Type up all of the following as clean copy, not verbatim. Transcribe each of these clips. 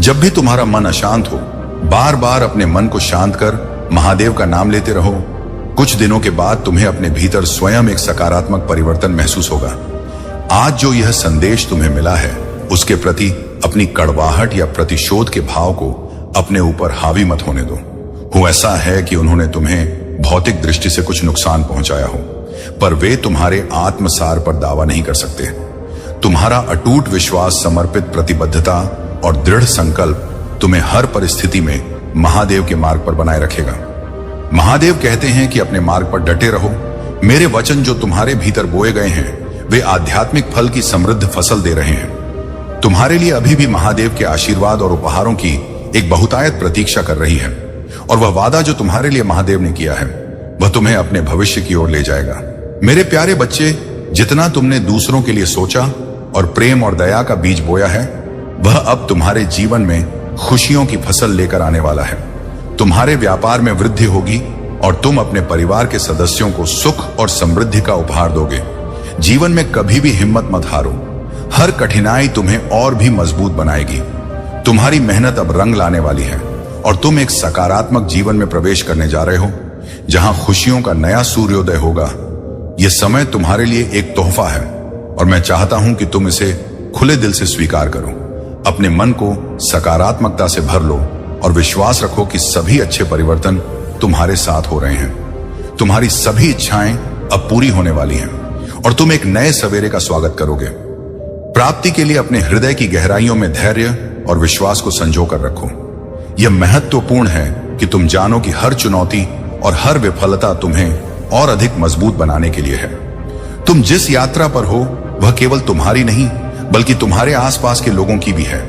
जब भी तुम्हारा मन अशांत हो, बार बार अपने मन को शांत कर महादेव का नाम लेते रहो। कुछ दिनों के बाद तुम्हें अपने भीतर स्वयं एक सकारात्मक परिवर्तन महसूस होगा। आज जो यह संदेश तुम्हें मिला है, उसके प्रति अपनी कड़वाहट या प्रतिशोध के भाव को अपने ऊपर हावी मत होने दो। हो ऐसा है कि उन्होंने तुम्हें भौतिक दृष्टि से कुछ नुकसान पहुंचाया हो, पर वे तुम्हारे आत्मसार पर दावा नहीं कर सकते। तुम्हारा अटूट विश्वास, समर्पित प्रतिबद्धता और दृढ़ संकल्प तुम्हें हर परिस्थिति में महादेव के मार्ग पर बनाए रखेगा। महादेव कहते हैं कि अपने मार्ग पर डटे रहो। मेरे वचन जो तुम्हारे भीतर बोए गए हैं, वे आध्यात्मिक फल की समृद्ध फसल दे रहे हैं। तुम्हारे लिए अभी भी महादेव के आशीर्वाद और उपहारों की एक बहुतायत प्रतीक्षा कर रही है, और वह वादा जो तुम्हारे लिए महादेव ने किया है, वह तुम्हें अपने भविष्य की ओर ले जाएगा। मेरे प्यारे बच्चे, जितना तुमने दूसरों के लिए सोचा और प्रेम और दया का बीज बोया है, वह अब तुम्हारे जीवन में खुशियों की फसल लेकर आने वाला है। तुम्हारे व्यापार में वृद्धि होगी और तुम अपने परिवार के सदस्यों को सुख और समृद्धि का उपहार दोगे। जीवन में कभी भी हिम्मत मत हारो। हर कठिनाई तुम्हें और भी मजबूत बनाएगी। तुम्हारी मेहनत अब रंग लाने वाली है और तुम एक सकारात्मक जीवन में प्रवेश करने जा रहे हो, जहां खुशियों का नया सूर्योदय होगा। यह समय तुम्हारे लिए एक तोहफा है और मैं चाहता हूं कि तुम इसे खुले दिल से स्वीकार करो। अपने मन को सकारात्मकता से भर लो और विश्वास रखो कि सभी अच्छे परिवर्तन तुम्हारे साथ हो रहे हैं। तुम्हारी सभी इच्छाएं अब पूरी होने वाली हैं और तुम एक नए सवेरे का स्वागत करोगे। प्राप्ति के लिए अपने हृदय की गहराइयों में धैर्य और विश्वास को संजो कर रखो। यह महत्वपूर्ण है कि तुम जानो कि हर चुनौती और हर विफलता तुम्हें और अधिक मजबूत बनाने के लिए है। तुम जिस यात्रा पर हो, वह केवल तुम्हारी नहीं, बल्कि तुम्हारे आसपास के लोगों की भी है,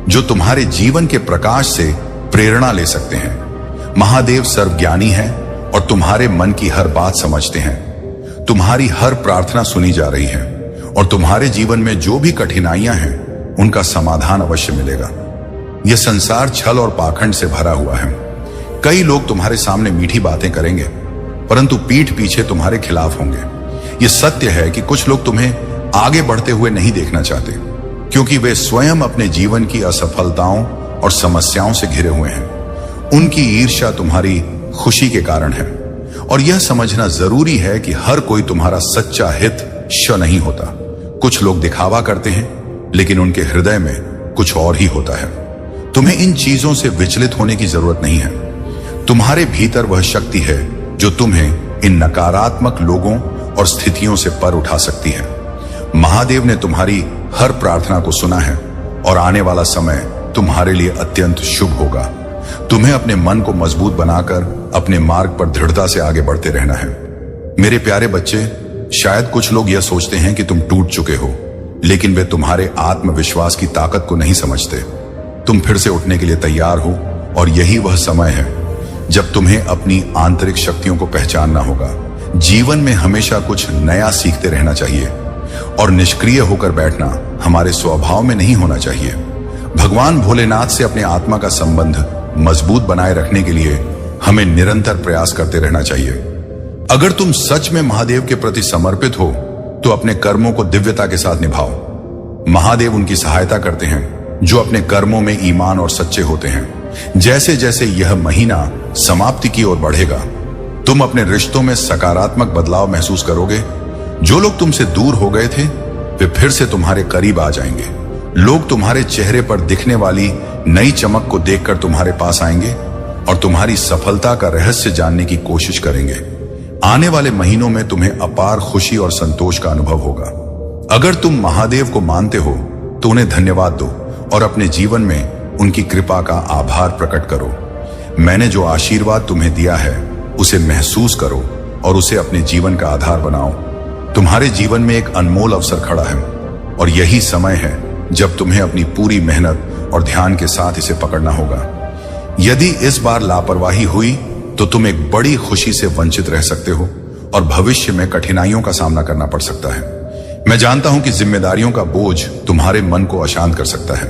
जो तुम्हारे जीवन के प्रकाश से प्रेरणा ले सकते हैं। महादेव सर्वज्ञानी है और तुम्हारे मन की हर बात समझते हैं। तुम्हारी हर प्रार्थना सुनी जा रही है और तुम्हारे जीवन में जो भी कठिनाइयां हैं, उनका समाधान अवश्य मिलेगा। यह संसार छल और पाखंड से भरा हुआ है। कई लोग तुम्हारे सामने मीठी बातें करेंगे, परंतु पीठ पीछे तुम्हारे खिलाफ होंगे। यह सत्य है कि कुछ लोग तुम्हें आगे बढ़ते हुए नहीं देखना चाहते, क्योंकि वे स्वयं अपने जीवन की असफलताओं और समस्याओं से घिरे हुए हैं। उनकी ईर्ष्या तुम्हारी खुशी के कारण है, और यह समझना जरूरी है कि हर कोई तुम्हारा सच्चा हित नहीं होता। कुछ लोग दिखावा करते हैं, लेकिन उनके हृदय में कुछ और ही होता है। तुम्हें इन चीजों से विचलित होने की जरूरत नहीं है। तुम्हारे भीतर वह शक्ति है जो तुम्हें इन नकारात्मक लोगों और स्थितियों से पर उठा सकती है। महादेव ने तुम्हारी हर प्रार्थना को सुना है और आने वाला समय तुम्हारे लिए अत्यंत शुभ होगा। तुम्हें अपने मन को मजबूत बनाकर अपने मार्ग पर दृढ़ता से आगे बढ़ते रहना है। मेरे प्यारे बच्चे, शायद कुछ लोग यह सोचते हैं कि तुम टूट चुके हो, लेकिन वे तुम्हारे आत्मविश्वास की ताकत को नहीं समझते। तुम फिर से उठने के लिए तैयार हो, और यही वह समय है जब तुम्हें अपनी आंतरिक शक्तियों को पहचानना होगा। जीवन में हमेशा कुछ नया सीखते रहना चाहिए, और निष्क्रिय होकर बैठना हमारे स्वभाव में नहीं होना चाहिए। भगवान भोलेनाथ से अपने आत्मा का संबंध मजबूत बनाए रखने के लिए हमें निरंतर प्रयास करते रहना चाहिए। अगर तुम सच में महादेव के प्रति समर्पित हो, तो अपने कर्मों को दिव्यता के साथ निभाओ। महादेव उनकी सहायता करते हैं जो अपने कर्मों में ईमान और सच्चे होते हैं। जैसे जैसे यह महीना समाप्ति की ओर बढ़ेगा, तुम अपने रिश्तों में सकारात्मक बदलाव महसूस करोगे। जो लोग तुमसे दूर हो गए थे, वे फिर से तुम्हारे करीब आ जाएंगे। लोग तुम्हारे चेहरे पर दिखने वाली नई चमक को देखकर तुम्हारे पास आएंगे और तुम्हारी सफलता का रहस्य जानने की कोशिश करेंगे। आने वाले महीनों में तुम्हें अपार खुशी और संतोष का अनुभव होगा। अगर तुम महादेव को मानते हो, तो उन्हें धन्यवाद दो और अपने जीवन में उनकी कृपा का आभार प्रकट करो। मैंने जो आशीर्वाद तुम्हें दिया है, उसे महसूस करो और उसे अपने जीवन का आधार बनाओ। तुम्हारे जीवन में एक अनमोल अवसर खड़ा है, और यही समय है जब तुम्हें अपनी पूरी मेहनत और ध्यान के साथ इसे पकड़ना होगा। यदि इस बार लापरवाही हुई, तो तुम एक बड़ी खुशी से वंचित रह सकते हो और भविष्य में कठिनाइयों का सामना करना पड़ सकता है। मैं जानता हूं कि जिम्मेदारियों का बोझ तुम्हारे मन को अशांत कर सकता है,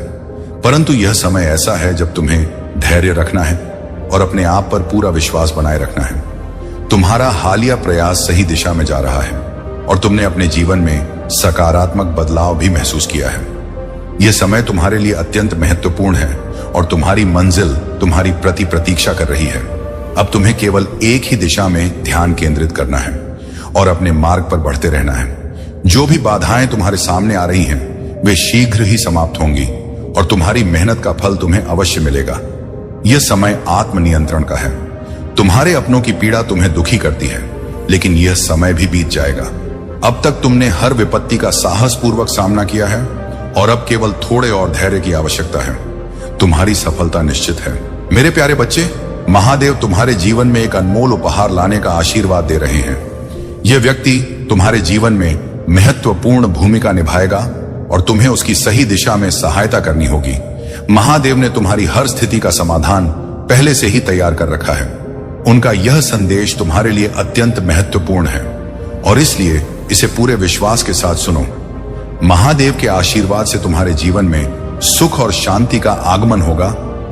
परंतु यह समय ऐसा है जब तुम्हें धैर्य रखना है और अपने आप पर पूरा विश्वास बनाए रखना है। तुम्हारा हालिया प्रयास सही दिशा में जा रहा है और तुमने अपने जीवन में सकारात्मक बदलाव भी महसूस किया है। यह समय तुम्हारे लिए अत्यंत महत्वपूर्ण है और तुम्हारी मंजिल तुम्हारी प्रतीक्षा कर रही है। अब तुम्हें केवल एक ही दिशा में ध्यान केंद्रित करना है और अपने मार्ग पर बढ़ते रहना है। जो भी बाधाएं तुम्हारे सामने आ रही हैं, वे शीघ्र ही समाप्त होंगी और तुम्हारी मेहनत का फल तुम्हें अवश्य मिलेगा। यह समय आत्मनियंत्रण का है। तुम्हारे अपनों की पीड़ा तुम्हें दुखी करती है, लेकिन यह समय भी बीत जाएगा। अब तक तुमने हर विपत्ति का साहसपूर्वक सामना किया है और अब केवल थोड़े और धैर्य की आवश्यकता है। तुम्हारी सफलता निश्चित है। मेरे प्यारे बच्चे, महादेव तुम्हारे जीवन में एक अनमोल उपहार लाने का आशीर्वाद दे रहे हैं। यह व्यक्ति तुम्हारे जीवन में महत्वपूर्ण भूमिका निभाएगा और तुम्हें उसकी सही दिशा में सहायता करनी होगी। महादेव ने तुम्हारी हर स्थिति का समाधान पहले से ही तैयार कर रखा है। उनका यह संदेश तुम्हारे लिए अत्यंत महत्वपूर्ण है और इसलिए इसे पूरे विश्वास के साथ सुनो। महादेव के आशीर्वाद से तुम्हारे जीवन में सुख और शांति का आगमन होगा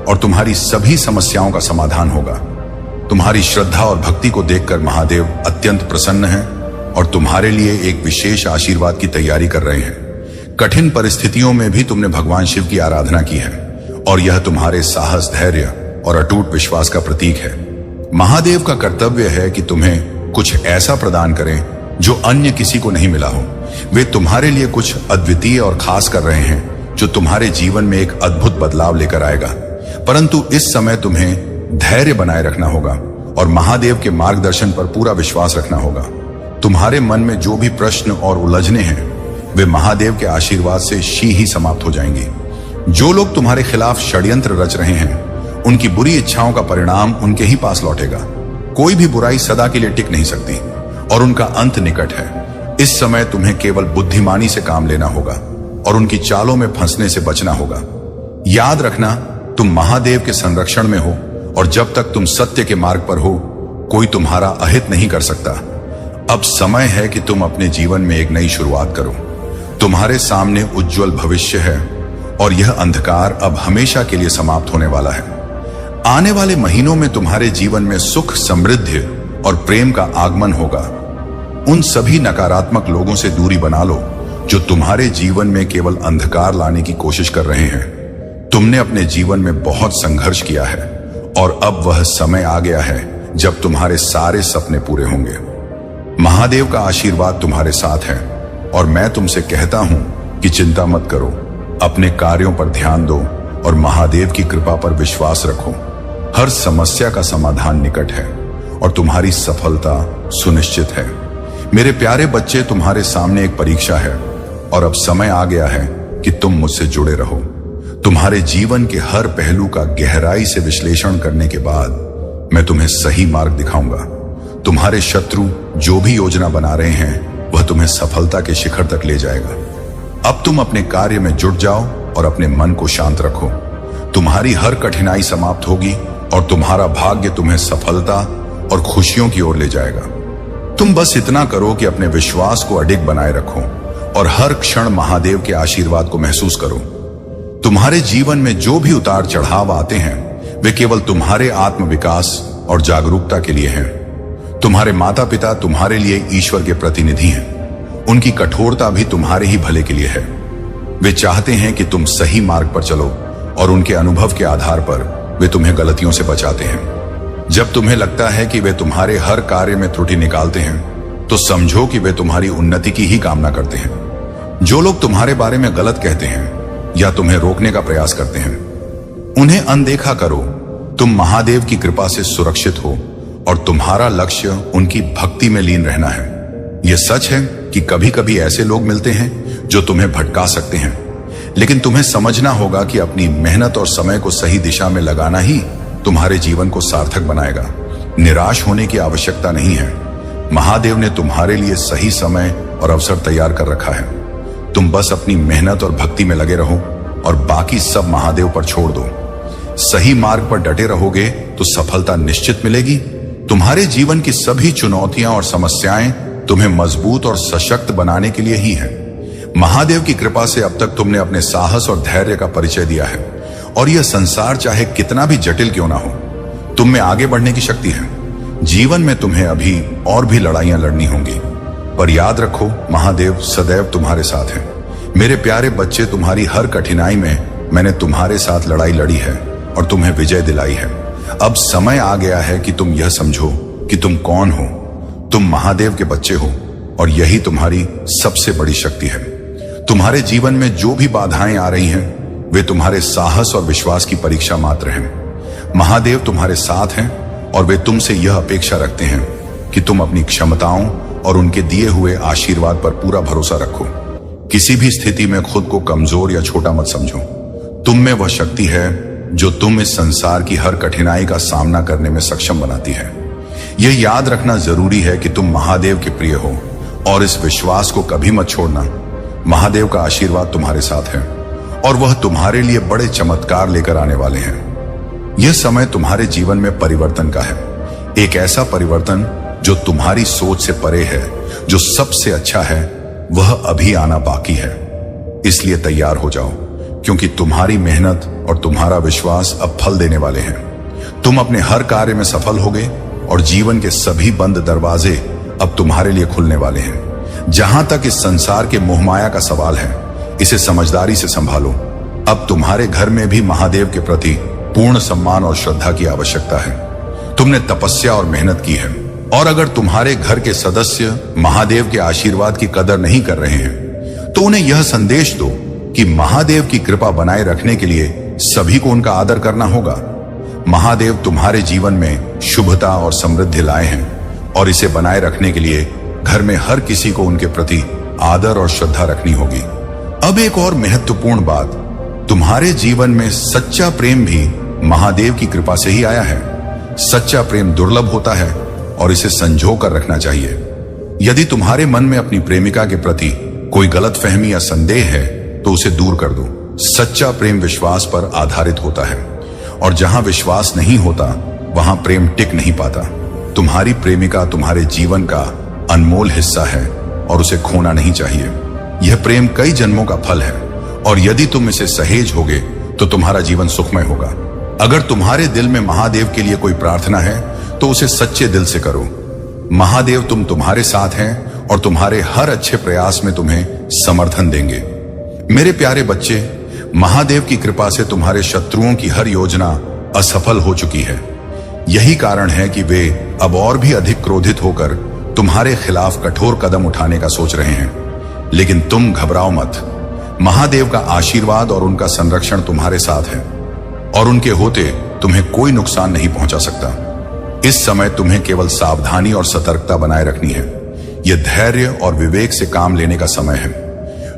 और तुम्हारी सभी समस्याओं का समाधान होगा। तुम्हारी श्रद्धा और भक्ति को देखकर महादेव अत्यंत प्रसन्न हैं और तुम्हारे लिए एक विशेष आशीर्वाद की तैयारी कर रहे हैं। कठिन परिस्थितियों में भी तुमने भगवान शिव की आराधना की है और यह तुम्हारे साहस, धैर्य और अटूट विश्वास का प्रतीक है। महादेव का कर्तव्य है कि तुम्हें कुछ ऐसा प्रदान करें जो अन्य किसी को नहीं मिला हो। वे तुम्हारे लिए कुछ अद्वितीय और खास कर रहे हैं जो तुम्हारे जीवन में एक अद्भुत बदलाव लेकर आएगा। परंतु इस समय तुम्हें धैर्य बनाए रखना होगा और महादेव के मार्गदर्शन पर पूरा विश्वास रखना होगा। तुम्हारे मन में जो भी प्रश्न और उलझने हैं, वे महादेव के आशीर्वाद से ही समाप्त हो जाएंगी। जो लोग तुम्हारे खिलाफ षड्यंत्र रच रहे हैं, उनकी बुरी इच्छाओं का परिणाम उनके ही पास लौटेगा। कोई भी बुराई सदा के लिए टिक नहीं सकती और उनका अंत निकट है। इस समय तुम्हें केवल बुद्धिमानी से काम लेना होगा और उनकी चालों में फंसने से बचना होगा। याद रखना, तुम महादेव के संरक्षण में हो और जब तक तुम सत्य के मार्ग पर हो, कोई तुम्हारा अहित नहीं कर सकता। अब समय है कि तुम अपने जीवन में एक नई शुरुआत करो। तुम्हारे सामने उज्जवल भविष्य है और यह अंधकार अब हमेशा के लिए समाप्त होने वाला है। आने वाले महीनों में तुम्हारे जीवन में सुख, समृद्धि और प्रेम का आगमन होगा। उन सभी नकारात्मक लोगों से दूरी बना लो जो तुम्हारे जीवन में केवल अंधकार लाने की कोशिश कर रहे हैं। तुमने अपने जीवन में बहुत संघर्ष किया है और अब वह समय आ गया है जब तुम्हारे सारे सपने पूरे होंगे। महादेव का आशीर्वाद तुम्हारे साथ है और मैं तुमसे कहता हूं कि चिंता मत करो, अपने कार्यों पर ध्यान दो और महादेव की कृपा पर विश्वास रखो। हर समस्या का समाधान निकट है और तुम्हारी सफलता सुनिश्चित है। मेरे प्यारे बच्चे, तुम्हारे सामने एक परीक्षा है और अब समय आ गया है कि तुम मुझसे जुड़े रहो। तुम्हारे जीवन के हर पहलू का गहराई से विश्लेषण करने के बाद मैं तुम्हें सही मार्ग दिखाऊंगा। तुम्हारे शत्रु जो भी योजना बना रहे हैं, वह तुम्हें सफलता के शिखर तक ले जाएगा। अब तुम अपने कार्य में जुट जाओ और अपने मन को शांत रखो। तुम्हारी हर कठिनाई समाप्त होगी और तुम्हारा भाग्य तुम्हें सफलता और खुशियों की ओर ले जाएगा। तुम बस इतना करो कि अपने विश्वास को अडिग बनाए रखो और हर क्षण महादेव के आशीर्वाद को महसूस करो। तुम्हारे जीवन में जो भी उतार चढ़ाव आते हैं, वे केवल तुम्हारे आत्मविकास और जागरूकता के लिए हैं। तुम्हारे माता पिता तुम्हारे लिए ईश्वर के प्रतिनिधि हैं। उनकी कठोरता भी तुम्हारे ही भले के लिए है। वे चाहते हैं कि तुम सही मार्ग पर चलो और उनके अनुभव के आधार पर वे तुम्हें गलतियों से बचाते हैं। जब तुम्हें लगता है कि वे तुम्हारे हर कार्य में त्रुटि निकालते हैं, तो समझो कि वे तुम्हारी उन्नति की ही कामना करते हैं। जो लोग तुम्हारे बारे में गलत कहते हैं या तुम्हें रोकने का प्रयास करते हैं, उन्हें अनदेखा करो। तुम महादेव की कृपा से सुरक्षित हो और तुम्हारा लक्ष्य उनकी भक्ति में लीन रहना है। यह सच है कि कभी कभी ऐसे लोग मिलते हैं जो तुम्हें भटका सकते हैं, लेकिन तुम्हें समझना होगा कि अपनी मेहनत और समय को सही दिशा में लगाना ही तुम्हारे जीवन को सार्थक बनाएगा। निराश होने की आवश्यकता नहीं है। महादेव ने तुम्हारे लिए सही समय और अवसर तैयार कर रखा है। तुम बस अपनी मेहनत और भक्ति में लगे रहो और बाकी सब महादेव पर छोड़ दो। सही मार्ग पर डटे रहोगे तो सफलता निश्चित मिलेगी। तुम्हारे जीवन की सभी चुनौतियां और समस्याएं तुम्हें मजबूत और सशक्त बनाने के लिए ही हैं। महादेव की कृपा से अब तक तुमने अपने साहस और धैर्य का परिचय दिया है और यह संसार चाहे कितना भी जटिल क्यों ना हो, तुम में आगे बढ़ने की शक्ति है। जीवन में तुम्हें अभी और भी लड़ाइयां लड़नी होंगी, पर याद रखो, महादेव सदैव तुम्हारे साथ हैं। मेरे प्यारे बच्चे, तुम्हारी हर कठिनाई में मैंने तुम्हारे साथ लड़ाई लड़ी है और तुम्हें विजय दिलाई है। अब समय आ गया है कि तुम यह समझो कि तुम कौन हो। तुम महादेव के बच्चे हो और यही तुम्हारी सबसे बड़ी शक्ति है। तुम्हारे जीवन में जो भी बाधाएं आ रही हैं, वे तुम्हारे साहस और विश्वास की परीक्षा मात्र हैं। महादेव तुम्हारे साथ हैं और वे तुमसे यह अपेक्षा रखते हैं कि तुम अपनी क्षमताओं और उनके दिए हुए आशीर्वाद पर पूरा भरोसा रखो। किसी भी स्थिति में खुद को कमजोर या छोटा मत समझो। तुम में वह शक्ति है जो तुम इस संसार की हर कठिनाई का सामना करने में सक्षम बनाती है। यह याद रखना जरूरी है कि तुम महादेव के प्रिय हो और इस विश्वास को कभी मत छोड़ना। महादेव का आशीर्वाद तुम्हारे साथ है और वह तुम्हारे लिए बड़े चमत्कार लेकर आने वाले हैं। यह समय तुम्हारे जीवन में परिवर्तन का है, एक ऐसा परिवर्तन जो तुम्हारी सोच से परे है। जो सबसे अच्छा है वह अभी आना बाकी है। इसलिए तैयार हो जाओ, क्योंकि तुम्हारी मेहनत और तुम्हारा विश्वास अब फल देने वाले हैं। तुम अपने हर कार्य में सफल होगे और जीवन के सभी बंद दरवाजे अब तुम्हारे लिए खुलने वाले हैं। जहां तक इस संसार के मोहमाया का सवाल है, इसे समझदारी से संभालो। अब तुम्हारे घर में भी महादेव के प्रति पूर्ण सम्मान और श्रद्धा की आवश्यकता है। तुमने तपस्या और मेहनत की है, और अगर तुम्हारे घर के सदस्य महादेव के आशीर्वाद की कदर नहीं कर रहे हैं, तो उन्हें यह संदेश दो कि महादेव की कृपा बनाए रखने के लिए सभी को उनका आदर करना होगा। महादेव तुम्हारे जीवन में शुभता और समृद्धि लाए हैं, और इसे बनाए रखने के लिए घर में हर किसी को उनके प्रति आदर और श्रद्धा रखनी होगी। अब एक और महत्वपूर्ण बात, तुम्हारे जीवन में सच्चा प्रेम भी महादेव की कृपा से ही आया है। सच्चा प्रेम दुर्लभ होता है और इसे संजो कर रखना चाहिए। यदि तुम्हारे मन में अपनी प्रेमिका के प्रति कोई गलतफहमी या संदेह है, तो उसे दूर कर दो। सच्चा प्रेम विश्वास पर आधारित होता है, और जहां विश्वास नहीं होता वहां प्रेम टिक नहीं पाता। तुम्हारी प्रेमिका तुम्हारे जीवन का अनमोल हिस्सा है और उसे खोना नहीं चाहिए। यह प्रेम कई जन्मों का फल है, और यदि तुम इसे सहेज होगे तो तुम्हारा जीवन सुखमय होगा। अगर तुम्हारे दिल में महादेव के लिए कोई प्रार्थना है, तो उसे सच्चे दिल से करो। महादेव तुम्हारे साथ हैं और तुम्हारे हर अच्छे प्रयास में तुम्हें समर्थन देंगे। मेरे प्यारे बच्चे, महादेव की कृपा से तुम्हारे शत्रुओं की हर योजना असफल हो चुकी है। यही कारण है कि वे अब और भी अधिक क्रोधित होकर तुम्हारे खिलाफ कठोर कदम उठाने का सोच रहे हैं। लेकिन तुम घबराओ मत। महादेव का आशीर्वाद और उनका संरक्षण तुम्हारे साथ है, और उनके होते तुम्हें कोई नुकसान नहीं पहुंचा सकता। इस समय तुम्हें केवल सावधानी और सतर्कता बनाए रखनी है। यह धैर्य और विवेक से काम लेने का समय है।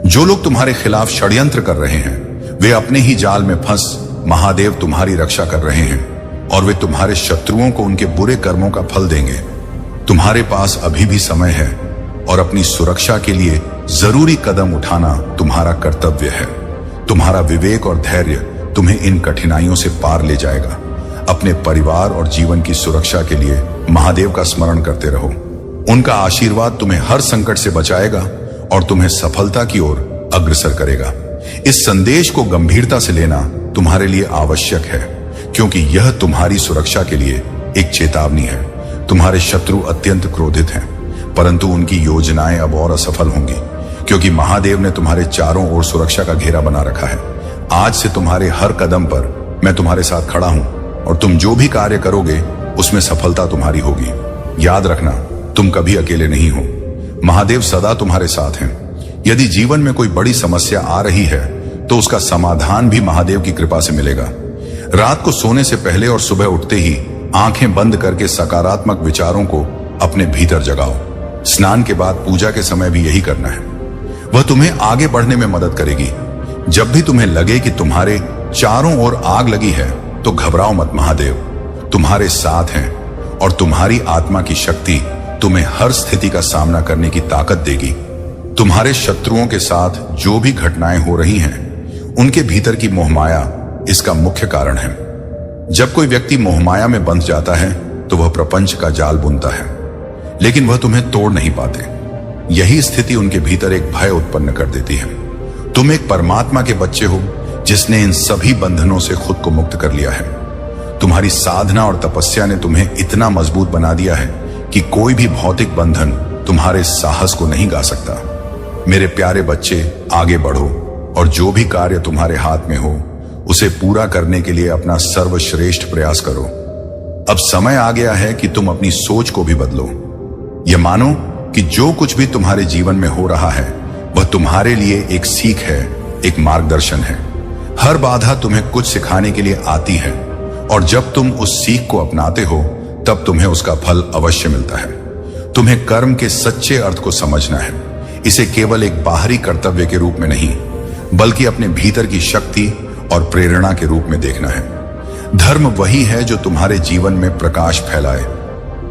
जो लोग तुम्हारे खिलाफ षड्यंत्र कर रहे हैं, वे अपने ही जाल में फंस महादेव तुम्हारी रक्षा कर रहे हैं, और वे तुम्हारे शत्रुओं को उनके बुरे कर्मों का फल देंगे। तुम्हारे पास अभी भी समय है, और अपनी सुरक्षा के लिए जरूरी कदम उठाना तुम्हारा कर्तव्य है। तुम्हारा विवेक और धैर्य तुम्हें इन कठिनाइयों से पार ले जाएगा। अपने परिवार और जीवन की सुरक्षा के लिए महादेव का स्मरण करते रहो। उनका आशीर्वाद तुम्हें हर संकट से बचाएगा और तुम्हें सफलता की ओर अग्रसर करेगा। इस संदेश को गंभीरता से लेना तुम्हारे लिए आवश्यक है, क्योंकि यह तुम्हारी सुरक्षा के लिए एक चेतावनी है। तुम्हारे शत्रु अत्यंत क्रोधित हैं, परंतु उनकी योजनाएं अब और असफल होंगी, क्योंकि महादेव ने तुम्हारे चारों ओर सुरक्षा का घेरा बना रखा है। आज से तुम्हारे हर कदम पर मैं तुम्हारे साथ खड़ा हूं, और तुम जो भी कार्य करोगे उसमें सफलता तुम्हारी होगी। याद रखना, तुम कभी अकेले नहीं हो। महादेव सदा तुम्हारे साथ हैं। यदि जीवन में कोई बड़ी समस्या आ रही है, तो उसका समाधान भी महादेव की कृपा से मिलेगा। रात को सोने से पहले और सुबह उठते ही आंखें बंद करके सकारात्मक विचारों को अपने भीतर जगाओ। स्नान के बाद पूजा के समय भी यही करना है। वह तुम्हें आगे बढ़ने में मदद करेगी। जब भी तुम्हें लगे कि तुम्हारे चारों ओर आग लगी है, तो घबराओ मत। महादेव तुम्हारे साथ हैं, और तुम्हारी आत्मा की शक्ति तुम्हें हर स्थिति का सामना करने की ताकत देगी। तुम्हारे शत्रुओं के साथ जो भी घटनाएं हो रही हैं, उनके भीतर की मोहमाया इसका मुख्य कारण है। जब कोई व्यक्ति मोहमाया में बंध जाता है, तो वह प्रपंच का जाल बुनता है, लेकिन वह तुम्हें तोड़ नहीं पाते। यही स्थिति उनके भीतर एक भय उत्पन्न कर देती है। तुम एक परमात्मा के बच्चे हो, जिसने इन सभी बंधनों से खुद को मुक्त कर लिया है। तुम्हारी साधना और तपस्या ने तुम्हें इतना मजबूत बना दिया है कि कोई भी भौतिक बंधन तुम्हारे साहस को नहीं गा सकता। मेरे प्यारे बच्चे, आगे बढ़ो, और जो भी कार्य तुम्हारे हाथ में हो उसे पूरा करने के लिए अपना सर्वश्रेष्ठ प्रयास करो। अब समय आ गया है कि तुम अपनी सोच को भी बदलो। यह मानो कि जो कुछ भी तुम्हारे जीवन में हो रहा है वह तुम्हारे लिए एक सीख है, एक मार्गदर्शन है। हर बाधा तुम्हें कुछ सिखाने के लिए आती है और जब तुम उस सीख को अपनाते हो तब तुम्हें उसका फल अवश्य मिलता है। तुम्हें कर्म के सच्चे अर्थ को समझना है, इसे केवल एक बाहरी कर्तव्य के रूप में नहीं बल्कि अपने भीतर की शक्ति और प्रेरणा के रूप में देखना है। धर्म वही है जो तुम्हारे जीवन में प्रकाश फैलाए,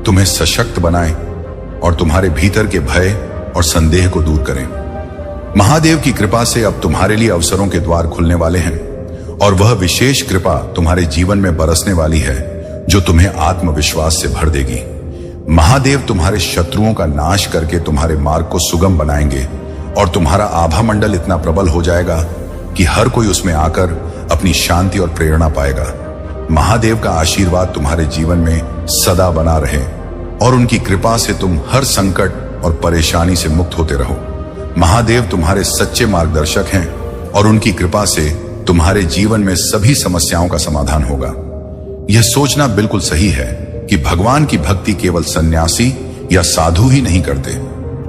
तुम्हें सशक्त बनाए और तुम्हारे भीतर के भय और संदेह को दूर करें। महादेव की कृपा से अब तुम्हारे लिए अवसरों के द्वार खुलने वाले हैं और वह विशेष कृपा तुम्हारे जीवन में बरसने वाली है जो तुम्हें आत्मविश्वास से भर देगी। महादेव तुम्हारे शत्रुओं का नाश करके तुम्हारे मार्ग को सुगम बनाएंगे और तुम्हारा आभा मंडल इतना प्रबल हो जाएगा कि हर कोई उसमें आकर अपनी शांति और प्रेरणा पाएगा। महादेव का आशीर्वाद तुम्हारे जीवन में सदा बना रहे और उनकी कृपा से तुम हर संकट और परेशानी से मुक्त होते रहो। महादेव तुम्हारे सच्चे मार्गदर्शक हैं और उनकी कृपा से तुम्हारे जीवन में सभी समस्याओं का समाधान होगा। यह सोचना बिल्कुल सही है कि भगवान की भक्ति केवल सन्यासी या साधु ही नहीं करते,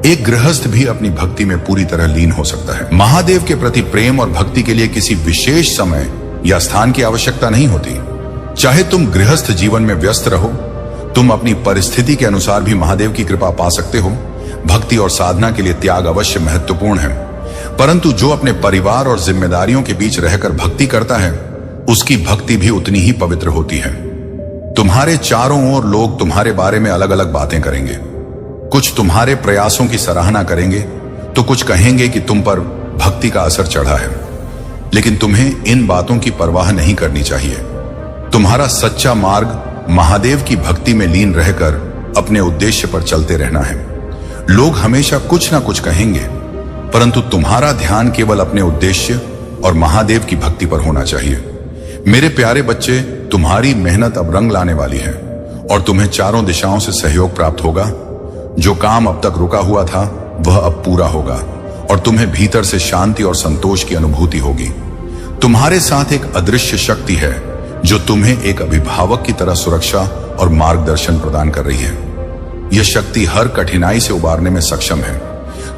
एक गृहस्थ भी अपनी भक्ति में पूरी तरह लीन हो सकता है। महादेव के प्रति प्रेम और भक्ति के लिए किसी विशेष समय या स्थान की आवश्यकता नहीं होती। चाहे तुम गृहस्थ जीवन में व्यस्त रहो, तुम अपनी परिस्थिति के अनुसार भी महादेव की कृपा पा सकते हो। भक्ति और साधना के लिए त्याग अवश्य महत्वपूर्ण है, परंतु जो अपने परिवार और जिम्मेदारियों के बीच रहकर भक्ति करता है उसकी भक्ति भी उतनी ही पवित्र होती है। तुम्हारे चारों ओर लोग तुम्हारे बारे में अलग अलग बातें करेंगे। कुछ तुम्हारे प्रयासों की सराहना करेंगे तो कुछ कहेंगे कि तुम पर भक्ति का असर चढ़ा है, लेकिन तुम्हें इन बातों की परवाह नहीं करनी चाहिए। तुम्हारा सच्चा मार्ग महादेव की भक्ति में लीन रहकर अपने उद्देश्य पर चलते रहना है। लोग हमेशा कुछ ना कुछ कहेंगे, परंतु तुम्हारा ध्यान केवल अपने उद्देश्य और महादेव की भक्ति पर होना चाहिए। मेरे प्यारे बच्चे, तुम्हारी मेहनत अब रंग लाने वाली है और तुम्हें चारों दिशाओं से सहयोग प्राप्त होगा। जो काम अब तक रुका हुआ था वह अब पूरा होगा और तुम्हें भीतर से शांति और संतोष की अनुभूति होगी। तुम्हारे साथ एक अदृश्य शक्ति है जो तुम्हें एक अभिभावक की तरह सुरक्षा और मार्गदर्शन प्रदान कर रही है। यह शक्ति हर कठिनाई से उबारने में सक्षम है।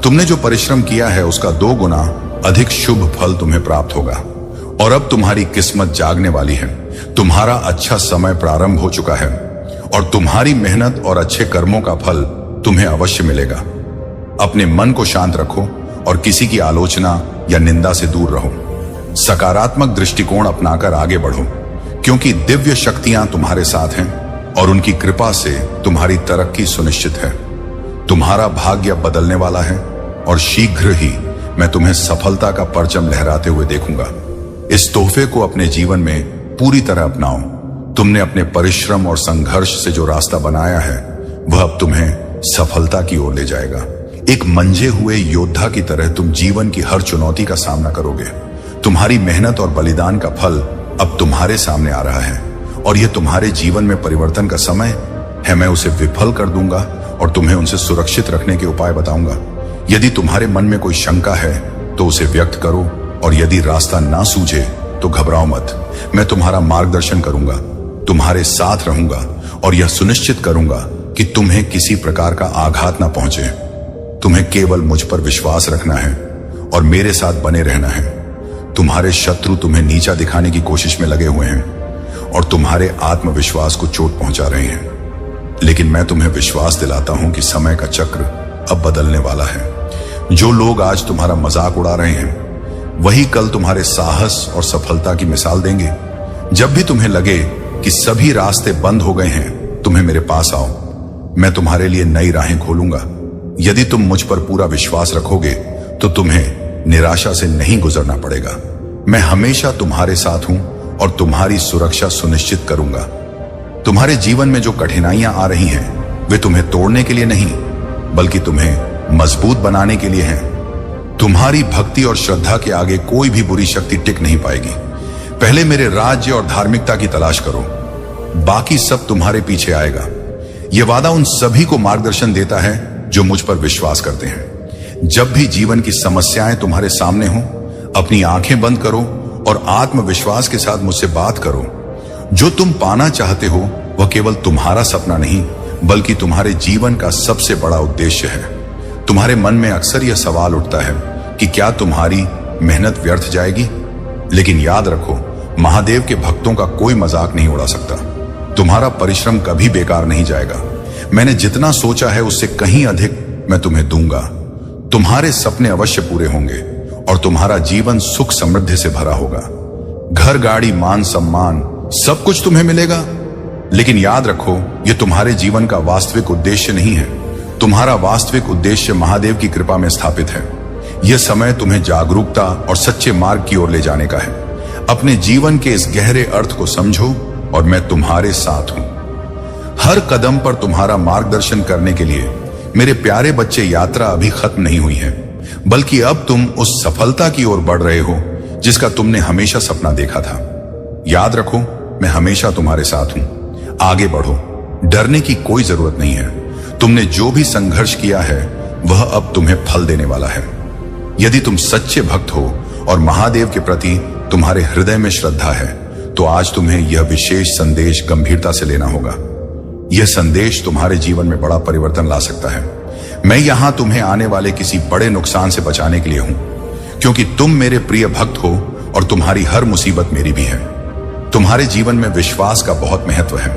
तुमने जो परिश्रम किया है उसका 2 गुना अधिक शुभ फल तुम्हें प्राप्त होगा और अब तुम्हारी किस्मत जागने वाली है। तुम्हारा अच्छा समय प्रारंभ हो चुका है और तुम्हारी मेहनत और अच्छे कर्मों का फल तुम्हें अवश्य मिलेगा। अपने मन को शांत रखो और किसी की आलोचना या निंदा से दूर रहो। सकारात्मक दृष्टिकोण अपनाकर आगे बढ़ो, क्योंकि दिव्य शक्तियां तुम्हारे साथ हैं और उनकी कृपा से तुम्हारी तरक्की सुनिश्चित है। तुम्हारा भाग्य बदलने वाला है और शीघ्र ही मैं तुम्हें सफलता का परचम लहराते हुए देखूंगा। इस तोहफे को अपने जीवन में पूरी तरह अपनाओ। तुमने अपने परिश्रम और संघर्ष से जो रास्ता बनाया है वह अब तुम्हें सफलता की ओर ले जाएगा। एक मंजे हुए योद्धा की तरह तुम जीवन की हर चुनौती का सामना करोगे। तुम्हारी मेहनत और बलिदान का फल अब तुम्हारे सामने आ रहा है और यह तुम्हारे जीवन में परिवर्तन का समय है। मैं उसे विफल कर दूंगा और तुम्हें उनसे सुरक्षित रखने के उपाय बताऊंगा। यदि तुम्हारे मन में कोई शंका है तो उसे व्यक्त करो और यदि रास्ता ना सूझे तो घबराओ मत। मैं तुम्हारा मार्गदर्शन करूंगा, तुम्हारे साथ रहूंगा और यह सुनिश्चित करूंगा कि तुम्हें किसी प्रकार का आघात ना पहुंचे। तुम्हें केवल मुझ पर विश्वास रखना है और मेरे साथ बने रहना है। तुम्हारे शत्रु तुम्हें नीचा दिखाने की कोशिश में लगे हुए हैं और तुम्हारे आत्मविश्वास को चोट पहुंचा रहे हैं, लेकिन मैं तुम्हें विश्वास दिलाता हूं कि समय का चक्र अब बदलने वाला है। जो लोग आज तुम्हारा मजाक उड़ा रहे हैं वही कल तुम्हारे साहस और सफलता की मिसाल देंगे। जब भी तुम्हें लगे कि सभी रास्ते बंद हो गए हैं, तुम्हें मेरे पास आओ, मैं तुम्हारे लिए नई राहें खोलूंगा। यदि तुम मुझ पर पूरा विश्वास रखोगे तो तुम्हें निराशा से नहीं गुजरना पड़ेगा। मैं हमेशा तुम्हारे साथ हूं और तुम्हारी सुरक्षा सुनिश्चित करूंगा। तुम्हारे जीवन में जो कठिनाइयां आ रही हैं वे तुम्हें तोड़ने के लिए नहीं बल्कि तुम्हें मजबूत बनाने के लिए हैं। तुम्हारी भक्ति और श्रद्धा के आगे कोई भी बुरी शक्ति टिक नहीं पाएगी। पहले मेरे राज्य और धार्मिकता की तलाश करो, बाकी सब तुम्हारे पीछे आएगा। यह वादा उन सभी को मार्गदर्शन देता है जो मुझ पर विश्वास करते हैं। जब भी जीवन की समस्याएं तुम्हारे सामने हो, अपनी आंखें बंद करो और आत्मविश्वास के साथ मुझसे बात करो। जो तुम पाना चाहते हो वह केवल तुम्हारा सपना नहीं बल्कि तुम्हारे जीवन का सबसे बड़ा उद्देश्य है। तुम्हारे मन में अक्सर यह सवाल उठता है कि क्या तुम्हारी मेहनत व्यर्थ जाएगी? लेकिन याद रखो, महादेव के भक्तों का कोई मजाक नहीं उड़ा सकता। तुम्हारा परिश्रम कभी बेकार नहीं जाएगा। मैंने जितना सोचा है उससे कहीं अधिक मैं तुम्हें दूंगा। तुम्हारे सपने अवश्य पूरे होंगे और तुम्हारा जीवन सुख समृद्धि से भरा होगा। घर, गाड़ी, मान सम्मान सब कुछ तुम्हें मिलेगा। लेकिन याद रखो, यह तुम्हारे जीवन का वास्तविक उद्देश्य नहीं है। तुम्हारा वास्तविक उद्देश्य महादेव की कृपा में स्थापित है। यह समय तुम्हें जागरूकता और सच्चे मार्ग की ओर ले जाने का है। अपने जीवन के इस गहरे अर्थ को समझो और मैं तुम्हारे साथ हूं। हर कदम पर तुम्हारा मार्गदर्शन करने के लिए मेरे प्यारे बच्चे, यात्रा अभी खत्म नहीं हुई है, बल्कि अब तुम उस सफलता की ओर बढ़ रहे हो जिसका तुमने हमेशा सपना देखा था। याद रखो, मैं हमेशा तुम्हारे साथ हूं। आगे बढ़ो, डरने की कोई जरूरत नहीं है। तुमने जो भी संघर्ष किया है वह अब तुम्हें फल देने वाला है। यदि तुम सच्चे भक्त हो और महादेव के प्रति तुम्हारे हृदय में श्रद्धा है तो आज तुम्हें यह विशेष संदेश गंभीरता से लेना होगा। यह संदेश तुम्हारे जीवन में बड़ा परिवर्तन ला सकता है। मैं यहां तुम्हें आने वाले किसी बड़े नुकसान से बचाने के लिए हूं, क्योंकि तुम मेरे प्रिय भक्त हो और तुम्हारी हर मुसीबत मेरी भी है। तुम्हारे जीवन में विश्वास का बहुत महत्व है।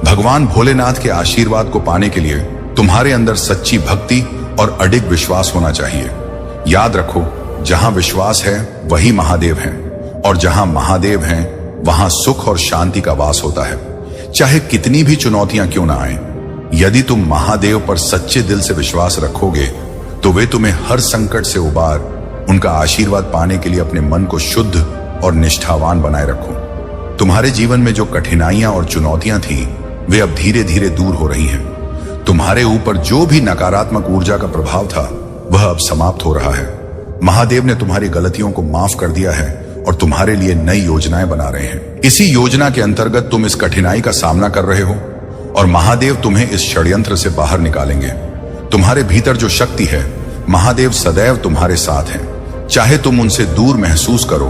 भगवान भोलेनाथ के आशीर्वाद को पाने के लिए तुम्हारे अंदर सच्ची भक्ति और अडिग विश्वास होना चाहिए। याद रखो, जहां विश्वास है वही महादेव है, और जहां महादेव हैं वहां सुख और शांति का वास होता है। चाहे कितनी भी चुनौतियां क्यों ना आए, यदि तुम महादेव पर सच्चे दिल से विश्वास रखोगे तो वे तुम्हें हर संकट से उबार उनका आशीर्वाद पाने के लिए अपने मन को शुद्ध और निष्ठावान बनाए रखो। तुम्हारे जीवन में जो कठिनाइयां और चुनौतियां थी वे अब धीरे धीरे दूर हो रही हैं। तुम्हारे ऊपर जो भी नकारात्मक ऊर्जा का प्रभाव था वह अब समाप्त हो रहा है। महादेव ने तुम्हारी गलतियों को माफ कर दिया है और तुम्हारे लिए नई योजनाएं बना रहे हैं। इसी योजना के अंतर्गत तुम इस कठिनाई का सामना कर रहे हो और महादेव तुम्हें इस षड्यंत्र से बाहर निकालेंगे। तुम्हारे भीतर जो शक्ति है, महादेव सदैव तुम्हारे साथ हैं। चाहे तुम उनसे दूर महसूस करो,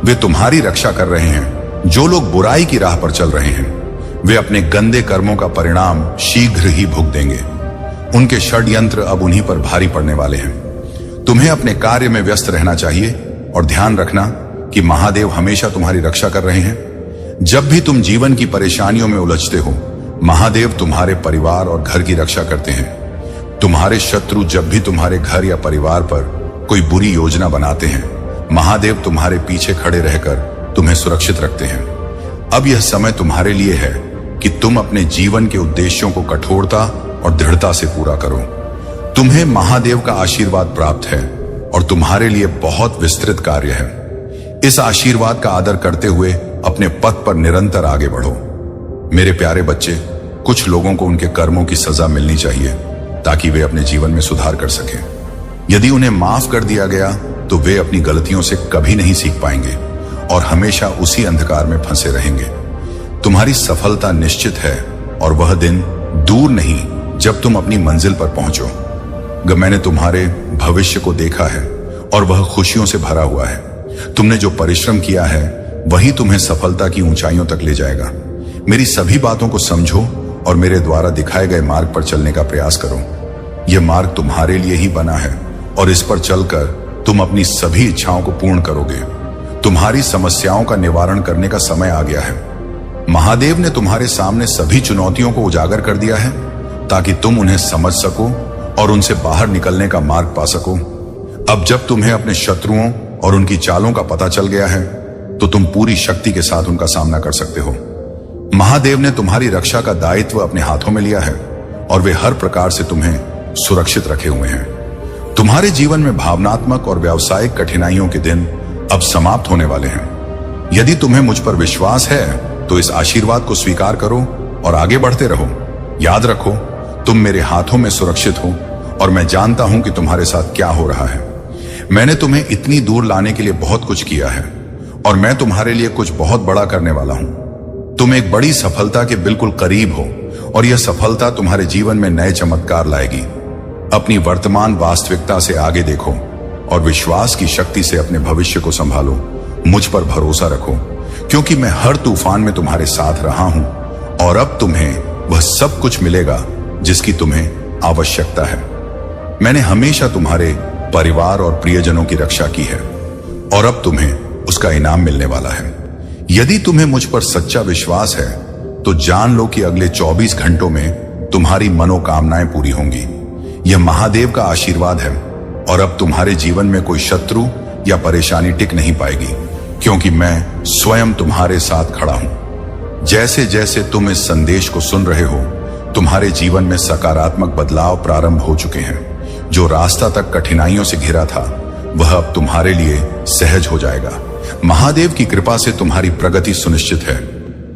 वे तुम्हारी रक्षा कर रहे हैं। जो लोग बुराई की राह पर चल रहे हैं वे अपने गंदे कर्मों का परिणाम शीघ्र ही भुगत देंगे। उनके षड्यंत्र अब उन्हीं पर भारी पड़ने वाले हैं। तुम्हें अपने कार्य में व्यस्त रहना चाहिए और ध्यान रखना कि महादेव हमेशा तुम्हारी रक्षा कर रहे हैं। जब भी तुम जीवन की परेशानियों में उलझते हो, महादेव तुम्हारे परिवार और घर की रक्षा करते हैं। तुम्हारे शत्रु जब भी तुम्हारे घर या परिवार पर कोई बुरी योजना बनाते हैं, महादेव तुम्हारे पीछे खड़े रहकर तुम्हें सुरक्षित रखते हैं। अब यह समय तुम्हारे लिए है कि तुम अपने जीवन के उद्देश्यों को कठोरता और दृढ़ता से पूरा करो। तुम्हें महादेव का आशीर्वाद प्राप्त है और तुम्हारे लिए बहुत विस्तृत कार्य है। इस आशीर्वाद का आदर करते हुए अपने पथ पर निरंतर आगे बढ़ो। मेरे प्यारे बच्चे, कुछ लोगों को उनके कर्मों की सजा मिलनी चाहिए ताकि वे अपने जीवन में सुधार कर सकें। यदि उन्हें माफ कर दिया गया तो वे अपनी गलतियों से कभी नहीं सीख पाएंगे और हमेशा उसी अंधकार में फंसे रहेंगे। तुम्हारी सफलता निश्चित है और वह दिन दूर नहीं जब तुम अपनी मंजिल पर पहुंचो। मैंने तुम्हारे भविष्य को देखा है और वह खुशियों से भरा हुआ है। तुमने जो परिश्रम किया है वही तुम्हें सफलता की ऊंचाइयों तक ले जाएगा। मेरी सभी बातों को समझो और मेरे द्वारा दिखाए गए मार्ग पर चलने का प्रयास करो। यह मार्ग तुम्हारे लिए ही बना है और इस पर चलकर तुम अपनी सभी इच्छाओं को पूर्ण करोगे। तुम्हारी समस्याओं का निवारण करने का समय आ गया है। महादेव ने तुम्हारे सामने सभी चुनौतियों को उजागर कर दिया है ताकि तुम उन्हें समझ सको और उनसे बाहर निकलने का मार्ग पा सको। अब जब तुम्हें अपने शत्रुओं और उनकी चालों का पता चल गया है तो तुम पूरी शक्ति के साथ उनका सामना कर सकते हो। महादेव ने तुम्हारी रक्षा का दायित्व अपने हाथों में लिया है और वे हर प्रकार से तुम्हें सुरक्षित रखे हुए हैं। तुम्हारे जीवन में भावनात्मक और व्यावसायिक कठिनाइयों के दिन अब समाप्त होने वाले हैं। यदि तुम्हें मुझ पर विश्वास है तो इस आशीर्वाद को स्वीकार करो और आगे बढ़ते रहो। याद रखो, तुम मेरे हाथों में सुरक्षित हो और मैं जानता हूं कि तुम्हारे साथ क्या हो रहा है। मैंने तुम्हें इतनी दूर लाने के लिए बहुत कुछ किया है और मैं तुम्हारे लिए कुछ बहुत बड़ा करने वाला हूं। तुम एक बड़ी सफलता के बिल्कुल करीब हो और यह सफलता तुम्हारे जीवन में नए चमत्कार लाएगी। अपनी वर्तमान वास्तविकता से आगे देखो और विश्वास की शक्ति से अपने भविष्य को संभालो। मुझ पर भरोसा रखो, क्योंकि मैं हर तूफान में तुम्हारे साथ रहा हूं और अब तुम्हें वह सब कुछ मिलेगा जिसकी तुम्हें आवश्यकता है। मैंने हमेशा तुम्हारे परिवार और प्रियजनों की रक्षा की है और अब तुम्हें उसका इनाम मिलने वाला है। यदि तुम्हें मुझ पर सच्चा विश्वास है तो जान लो कि अगले 24 घंटों में तुम्हारी मनोकामनाएं पूरी होंगी। यह महादेव का आशीर्वाद है और अब तुम्हारे जीवन में कोई शत्रु या परेशानी टिक नहीं पाएगी, क्योंकि मैं स्वयं तुम्हारे साथ खड़ा हूं। जैसे जैसे तुम इस संदेश को सुन रहे हो, तुम्हारे जीवन में सकारात्मक बदलाव प्रारंभ हो चुके हैं। जो रास्ता तक कठिनाइयों से घिरा था वह अब तुम्हारे लिए सहज हो जाएगा। महादेव की कृपा से तुम्हारी प्रगति सुनिश्चित है।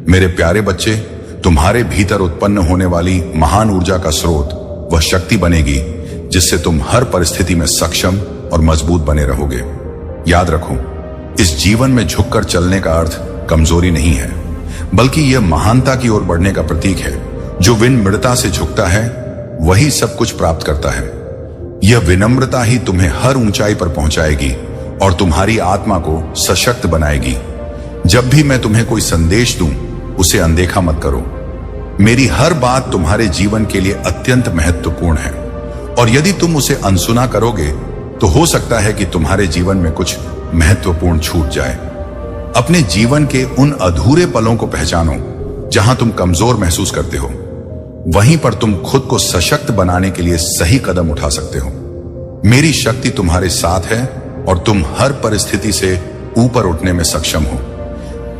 मेरे प्यारे बच्चे, तुम्हारे भीतर उत्पन्न होने वाली महान ऊर्जा का स्रोत वह शक्ति बनेगी जिससे तुम हर परिस्थिति में सक्षम और मजबूत बने रहोगे। याद रखो, इस जीवन में झुककर चलने का अर्थ कमजोरी नहीं है, बल्कि यह महानता की ओर बढ़ने का प्रतीक है। जो विनम्रता से झुकता है वही सब कुछ प्राप्त करता है। यह विनम्रता ही तुम्हें हर ऊंचाई पर पहुंचाएगी और तुम्हारी आत्मा को सशक्त बनाएगी। जब भी मैं तुम्हें कोई संदेश दूं, उसे अनदेखा मत करो। मेरी हर बात तुम्हारे जीवन के लिए अत्यंत महत्वपूर्ण है और यदि तुम उसे अनसुना करोगे तो हो सकता है कि तुम्हारे जीवन में कुछ महत्वपूर्ण छूट जाए। अपने जीवन के उन अधूरे पलों को पहचानो जहां तुम कमजोर महसूस करते हो। वहीं पर तुम खुद को सशक्त बनाने के लिए सही कदम उठा सकते हो। मेरी शक्ति तुम्हारे साथ है और तुम हर परिस्थिति से ऊपर उठने में सक्षम हो।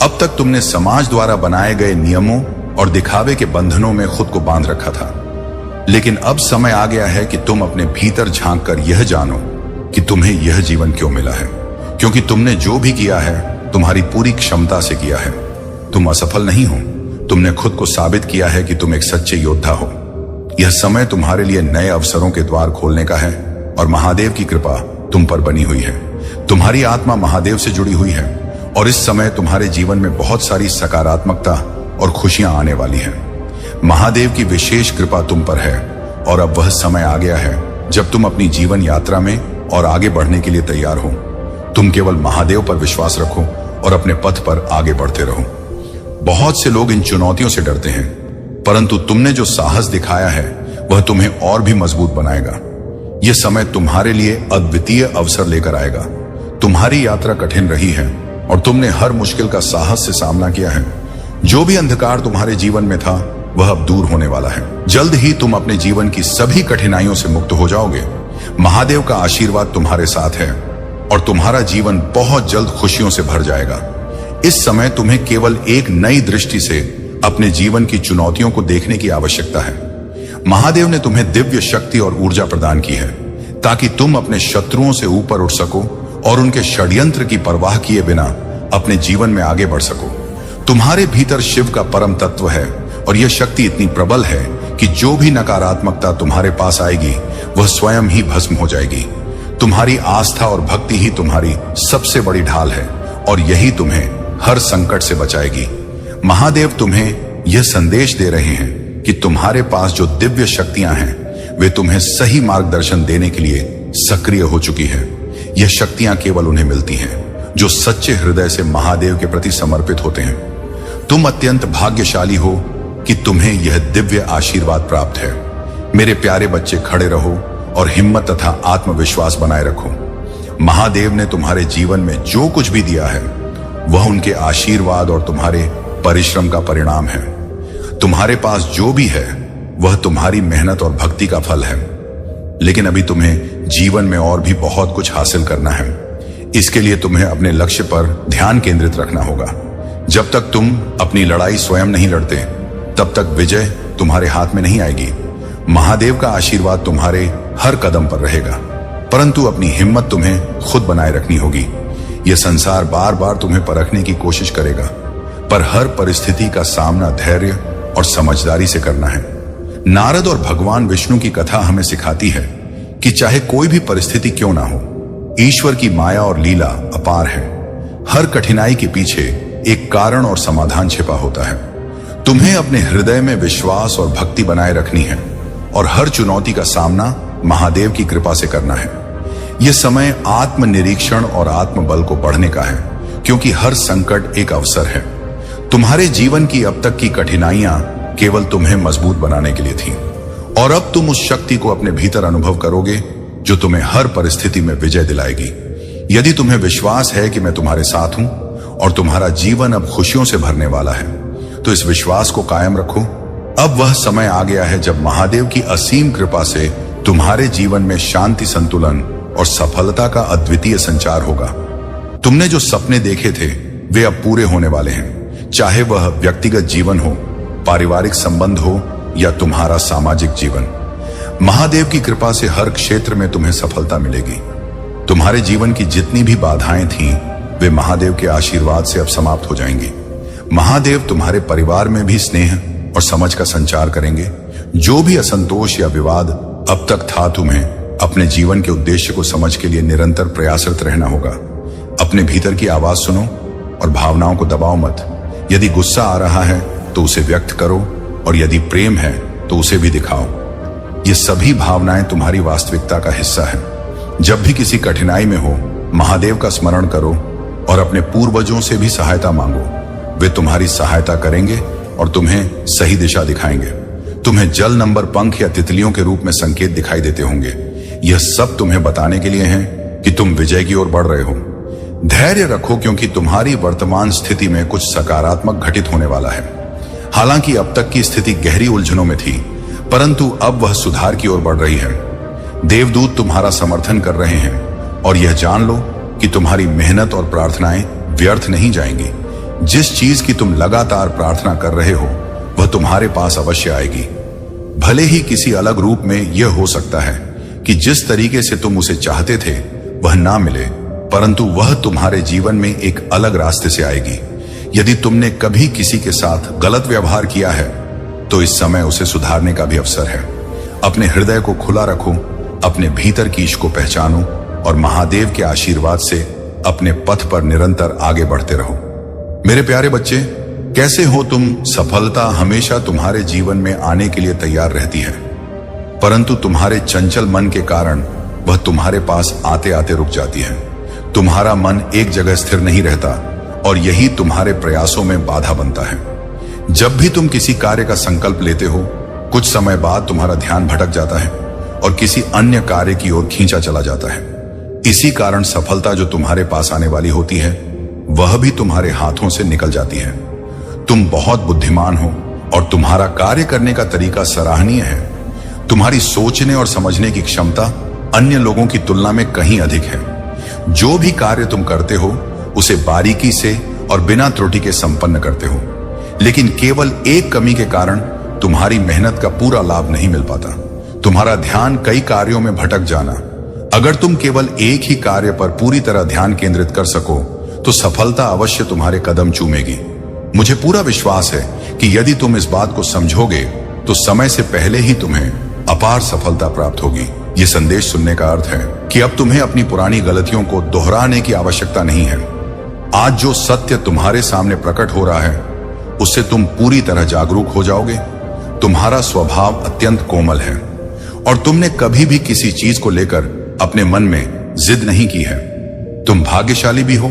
अब तक तुमने समाज द्वारा बनाए गए नियमों और दिखावे के बंधनों में खुद को बांध रखा था, लेकिन अब समय आ गया है कि तुम अपने भीतर झांक कर यह जानो कि तुम्हें यह जीवन क्यों मिला है। क्योंकि तुमने जो भी किया है तुम्हारी पूरी क्षमता से किया है। तुम असफल नहीं हो। तुमने खुद को साबित किया है कि तुम एक सच्चे योद्धा हो। यह समय तुम्हारे लिए नए अवसरों के द्वार खोलने का है और महादेव की कृपा तुम पर बनी हुई है। तुम्हारी आत्मा महादेव से जुड़ी हुई है और इस समय तुम्हारे जीवन में बहुत सारी सकारात्मकता और खुशियां आने वाली हैं। महादेव की विशेष कृपा तुम पर है और अब वह समय आ गया है जब तुम अपनी जीवन यात्रा में और आगे बढ़ने के लिए तैयार हो। तुम केवल महादेव पर विश्वास रखो और अपने पथ पर आगे बढ़ते रहो। बहुत से लोग इन चुनौतियों से डरते हैं, परंतु तुमने जो साहस दिखाया है वह तुम्हें और भी मजबूत बनाएगा। यह समय तुम्हारे लिए अद्वितीय अवसर लेकर आएगा। तुम्हारी यात्रा कठिन रही है और तुमने हर मुश्किल का साहस से सामना किया है। जो भी अंधकार तुम्हारे जीवन में था वह अब दूर होने वाला है। जल्द ही तुम अपने जीवन की सभी कठिनाइयों से मुक्त हो जाओगे। महादेव का आशीर्वाद तुम्हारे साथ है और तुम्हारा जीवन बहुत जल्द खुशियों से भर जाएगा। इस समय तुम्हें केवल एक नई दृष्टि से अपने जीवन की चुनौतियों को देखने की आवश्यकता है। महादेव ने तुम्हें दिव्य शक्ति और ऊर्जा प्रदान की है ताकि तुम अपने शत्रुओं से ऊपर उठ सको और उनके षड्यंत्र की परवाह किए बिना अपने जीवन में आगे बढ़ सको। तुम्हारे भीतर शिव का परम तत्व है और यह शक्ति इतनी प्रबल है कि जो भी नकारात्मकता तुम्हारे पास आएगी वह स्वयं ही भस्म हो जाएगी। तुम्हारी आस्था और भक्ति ही तुम्हारी सबसे बड़ी ढाल है और यही तुम्हें हर संकट से बचाएगी। महादेव तुम्हें यह संदेश दे रहे हैं कि तुम्हारे पास जो दिव्य शक्तियां हैं वे तुम्हें सही मार्गदर्शन देने के लिए सक्रिय हो चुकी है। यह शक्तियां केवल उन्हें मिलती हैं जो सच्चे हृदय से महादेव के प्रति समर्पित होते हैं। तुम अत्यंत भाग्यशाली हो कि तुम्हें यह दिव्य आशीर्वाद प्राप्त है। मेरे प्यारे बच्चे, खड़े रहो और हिम्मत तथा आत्मविश्वास बनाए रखो। महादेव ने तुम्हारे जीवन में जो कुछ भी दिया है वह उनके आशीर्वाद और तुम्हारे परिश्रम का परिणाम है। तुम्हारे पास जो भी है वह तुम्हारी मेहनत और भक्ति का फल है, लेकिन अभी तुम्हें जीवन में और भी बहुत कुछ हासिल करना है। इसके लिए तुम्हें अपने लक्ष्य पर ध्यान केंद्रित रखना होगा। जब तक तुम अपनी लड़ाई स्वयं नहीं लड़ते तब तक विजय तुम्हारे हाथ में नहीं आएगी। महादेव का आशीर्वाद तुम्हारे हर कदम पर रहेगा, परंतु अपनी हिम्मत तुम्हें खुद बनाए रखनी होगी। यह संसार बार बार तुम्हें परखने की कोशिश करेगा, पर हर परिस्थिति का सामना धैर्य और समझदारी से करना है। नारद और भगवान विष्णु की कथा हमें सिखाती है कि चाहे कोई भी परिस्थिति क्यों ना हो, ईश्वर की माया और लीला अपार है। हर कठिनाई के पीछे एक कारण और समाधान छिपा होता है। तुम्हें अपने हृदय में विश्वास और भक्ति बनाए रखनी है और हर चुनौती का सामना महादेव की कृपा से करना है। यह समय आत्मनिरीक्षण और आत्मबल को बढ़ने का है, क्योंकि हर संकट एक अवसर है। तुम्हारे जीवन की अब तक की कठिनाइयां केवल तुम्हें मजबूत बनाने के लिए थीं, और अब तुम उस शक्ति को अपने भीतर अनुभव करोगे जो तुम्हें हर परिस्थिति में विजय दिलाएगी। यदि तुम्हें विश्वास है कि मैं तुम्हारे साथ हूं और तुम्हारा जीवन अब खुशियों से भरने वाला है, तो इस विश्वास को कायम रखो। अब वह समय आ गया है जब महादेव की असीम कृपा से तुम्हारे जीवन में शांति, संतुलन और सफलता का अद्वितीय संचार होगा। तुमने जो सपने देखे थे वे अब पूरे होने वाले हैं, चाहे वह व्यक्तिगत जीवन हो, पारिवारिक संबंध हो या तुम्हारा सामाजिक जीवन। महादेव की कृपा से हर क्षेत्र में तुम्हें सफलता मिलेगी। तुम्हारे जीवन की जितनी भी बाधाएं थीं, वे महादेव के आशीर्वाद से अब समाप्त हो जाएंगी। महादेव तुम्हारे परिवार में भी स्नेह और समझ का संचार करेंगे। जो भी असंतोष या विवाद अब तक था, तुम्हें अपने जीवन के उद्देश्य को समझ के लिए निरंतर प्रयासरत रहना होगा। अपने भीतर की आवाज सुनो और भावनाओं को दबाओ मत। यदि गुस्सा आ रहा है तो उसे व्यक्त करो, और यदि प्रेम है तो उसे भी दिखाओ। ये सभी भावनाएं तुम्हारी वास्तविकता का हिस्सा है। जब भी किसी कठिनाई में हो, महादेव का स्मरण करो और अपने पूर्वजों से भी सहायता मांगो। वे तुम्हारी सहायता करेंगे और तुम्हें सही दिशा दिखाएंगे। तुम्हें जल, नंबर, पंख या तितलियों के रूप में संकेत दिखाई देते होंगे। यह सब तुम्हें बताने के लिए है कि तुम विजय की ओर बढ़ रहे हो। धैर्य रखो, क्योंकि तुम्हारी वर्तमान स्थिति में कुछ सकारात्मक घटित होने वाला है। हालांकि अब तक की स्थिति गहरी उलझनों में थी, परंतु अब वह सुधार की ओर बढ़ रही है। देवदूत तुम्हारा समर्थन कर रहे हैं, और यह जान लो कि तुम्हारी मेहनत और प्रार्थनाएं व्यर्थ नहीं जाएंगी। जिस चीज की तुम लगातार प्रार्थना कर रहे हो, वह तुम्हारे पास अवश्य आएगी। भले ही किसी अलग रूप में यह हो सकता है कि जिस तरीके से तुम उसे चाहते थे वह ना मिले, परंतु वह तुम्हारे जीवन में एक अलग रास्ते से आएगी। यदि तुमने कभी किसी के साथ गलत व्यवहार किया है, तो इस समय उसे सुधारने का भी अवसर है। अपने हृदय को खुला रखो, अपने भीतर की ईश को पहचानो और महादेव के आशीर्वाद से अपने पथ पर निरंतर आगे बढ़ते रहो। मेरे प्यारे बच्चे, कैसे हो तुम? सफलता हमेशा तुम्हारे जीवन में आने के लिए तैयार रहती है, परंतु तुम्हारे चंचल मन के कारण वह तुम्हारे पास आते आते रुक जाती है। तुम्हारा मन एक जगह स्थिर नहीं रहता, और यही तुम्हारे प्रयासों में बाधा बनता है। जब भी तुम किसी कार्य का संकल्प लेते हो, कुछ समय बाद तुम्हारा ध्यान भटक जाता है और किसी अन्य कार्य की ओर खींचा चला जाता है। इसी कारण सफलता जो तुम्हारे पास आने वाली होती है, वह भी तुम्हारे हाथों से निकल जाती है। तुम बहुत बुद्धिमान हो और तुम्हारा कार्य करने का तरीका सराहनीय है। तुम्हारी सोचने और समझने की क्षमता अन्य लोगों की तुलना में कहीं अधिक है। जो भी कार्य तुम करते हो, उसे बारीकी से और बिना त्रुटि के संपन्न करते हो, लेकिन केवल एक कमी के कारण तुम्हारी मेहनत का पूरा लाभ नहीं मिल पाता। तुम्हारा ध्यान कई कार्यों में भटक जाना। अगर तुम केवल एक ही कार्य पर पूरी तरह ध्यान केंद्रित कर सको, तो सफलता अवश्य तुम्हारे कदम चूमेगी। मुझे पूरा विश्वास है कि यदि तुम इस बात को समझोगे, तो समय से पहले ही तुम्हें अपार सफलता प्राप्त होगी। ये संदेश सुनने का अर्थ है कि अब तुम्हें अपनी पुरानी गलतियों को दोहराने की आवश्यकता नहीं है। आज जो सत्य तुम्हारे सामने प्रकट हो रहा है, उससे तुम पूरी तरह जागरूक हो जाओगे। तुम्हारा स्वभाव अत्यंत कोमल है, और तुमने कभी भी किसी चीज को लेकर अपने मन में जिद नहीं की है। तुम भाग्यशाली भी हो,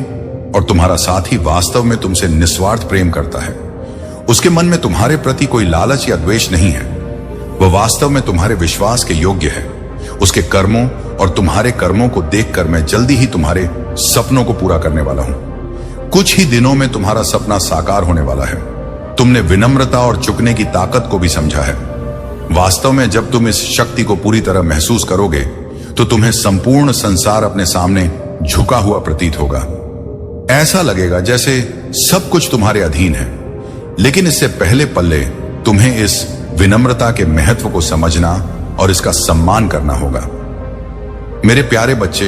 और तुम्हारा साथी वास्तव में तुमसे निस्वार्थ प्रेम करता है। उसके मन में तुम्हारे प्रति कोई लालच या द्वेष नहीं है। वह वास्तव में तुम्हारे विश्वास के योग्य है। उसके कर्मों और तुम्हारे कर्मों को देखकर मैं जल्दी ही तुम्हारे सपनों को पूरा करने वाला हूं। कुछ ही दिनों में तुम्हारा सपना साकार होने वाला है। तुमने विनम्रता और झुकने की ताकत को भी समझा है। वास्तव में जब तुम इस शक्ति को पूरी तरह महसूस करोगे, तो तुम्हें संपूर्ण संसार अपने सामने झुका हुआ प्रतीत होगा। ऐसा लगेगा जैसे सब कुछ तुम्हारे अधीन है। लेकिन इससे पहले पल्ले तुम्हें इस विनम्रता के महत्व को समझना और इसका सम्मान करना होगा। मेरे प्यारे बच्चे,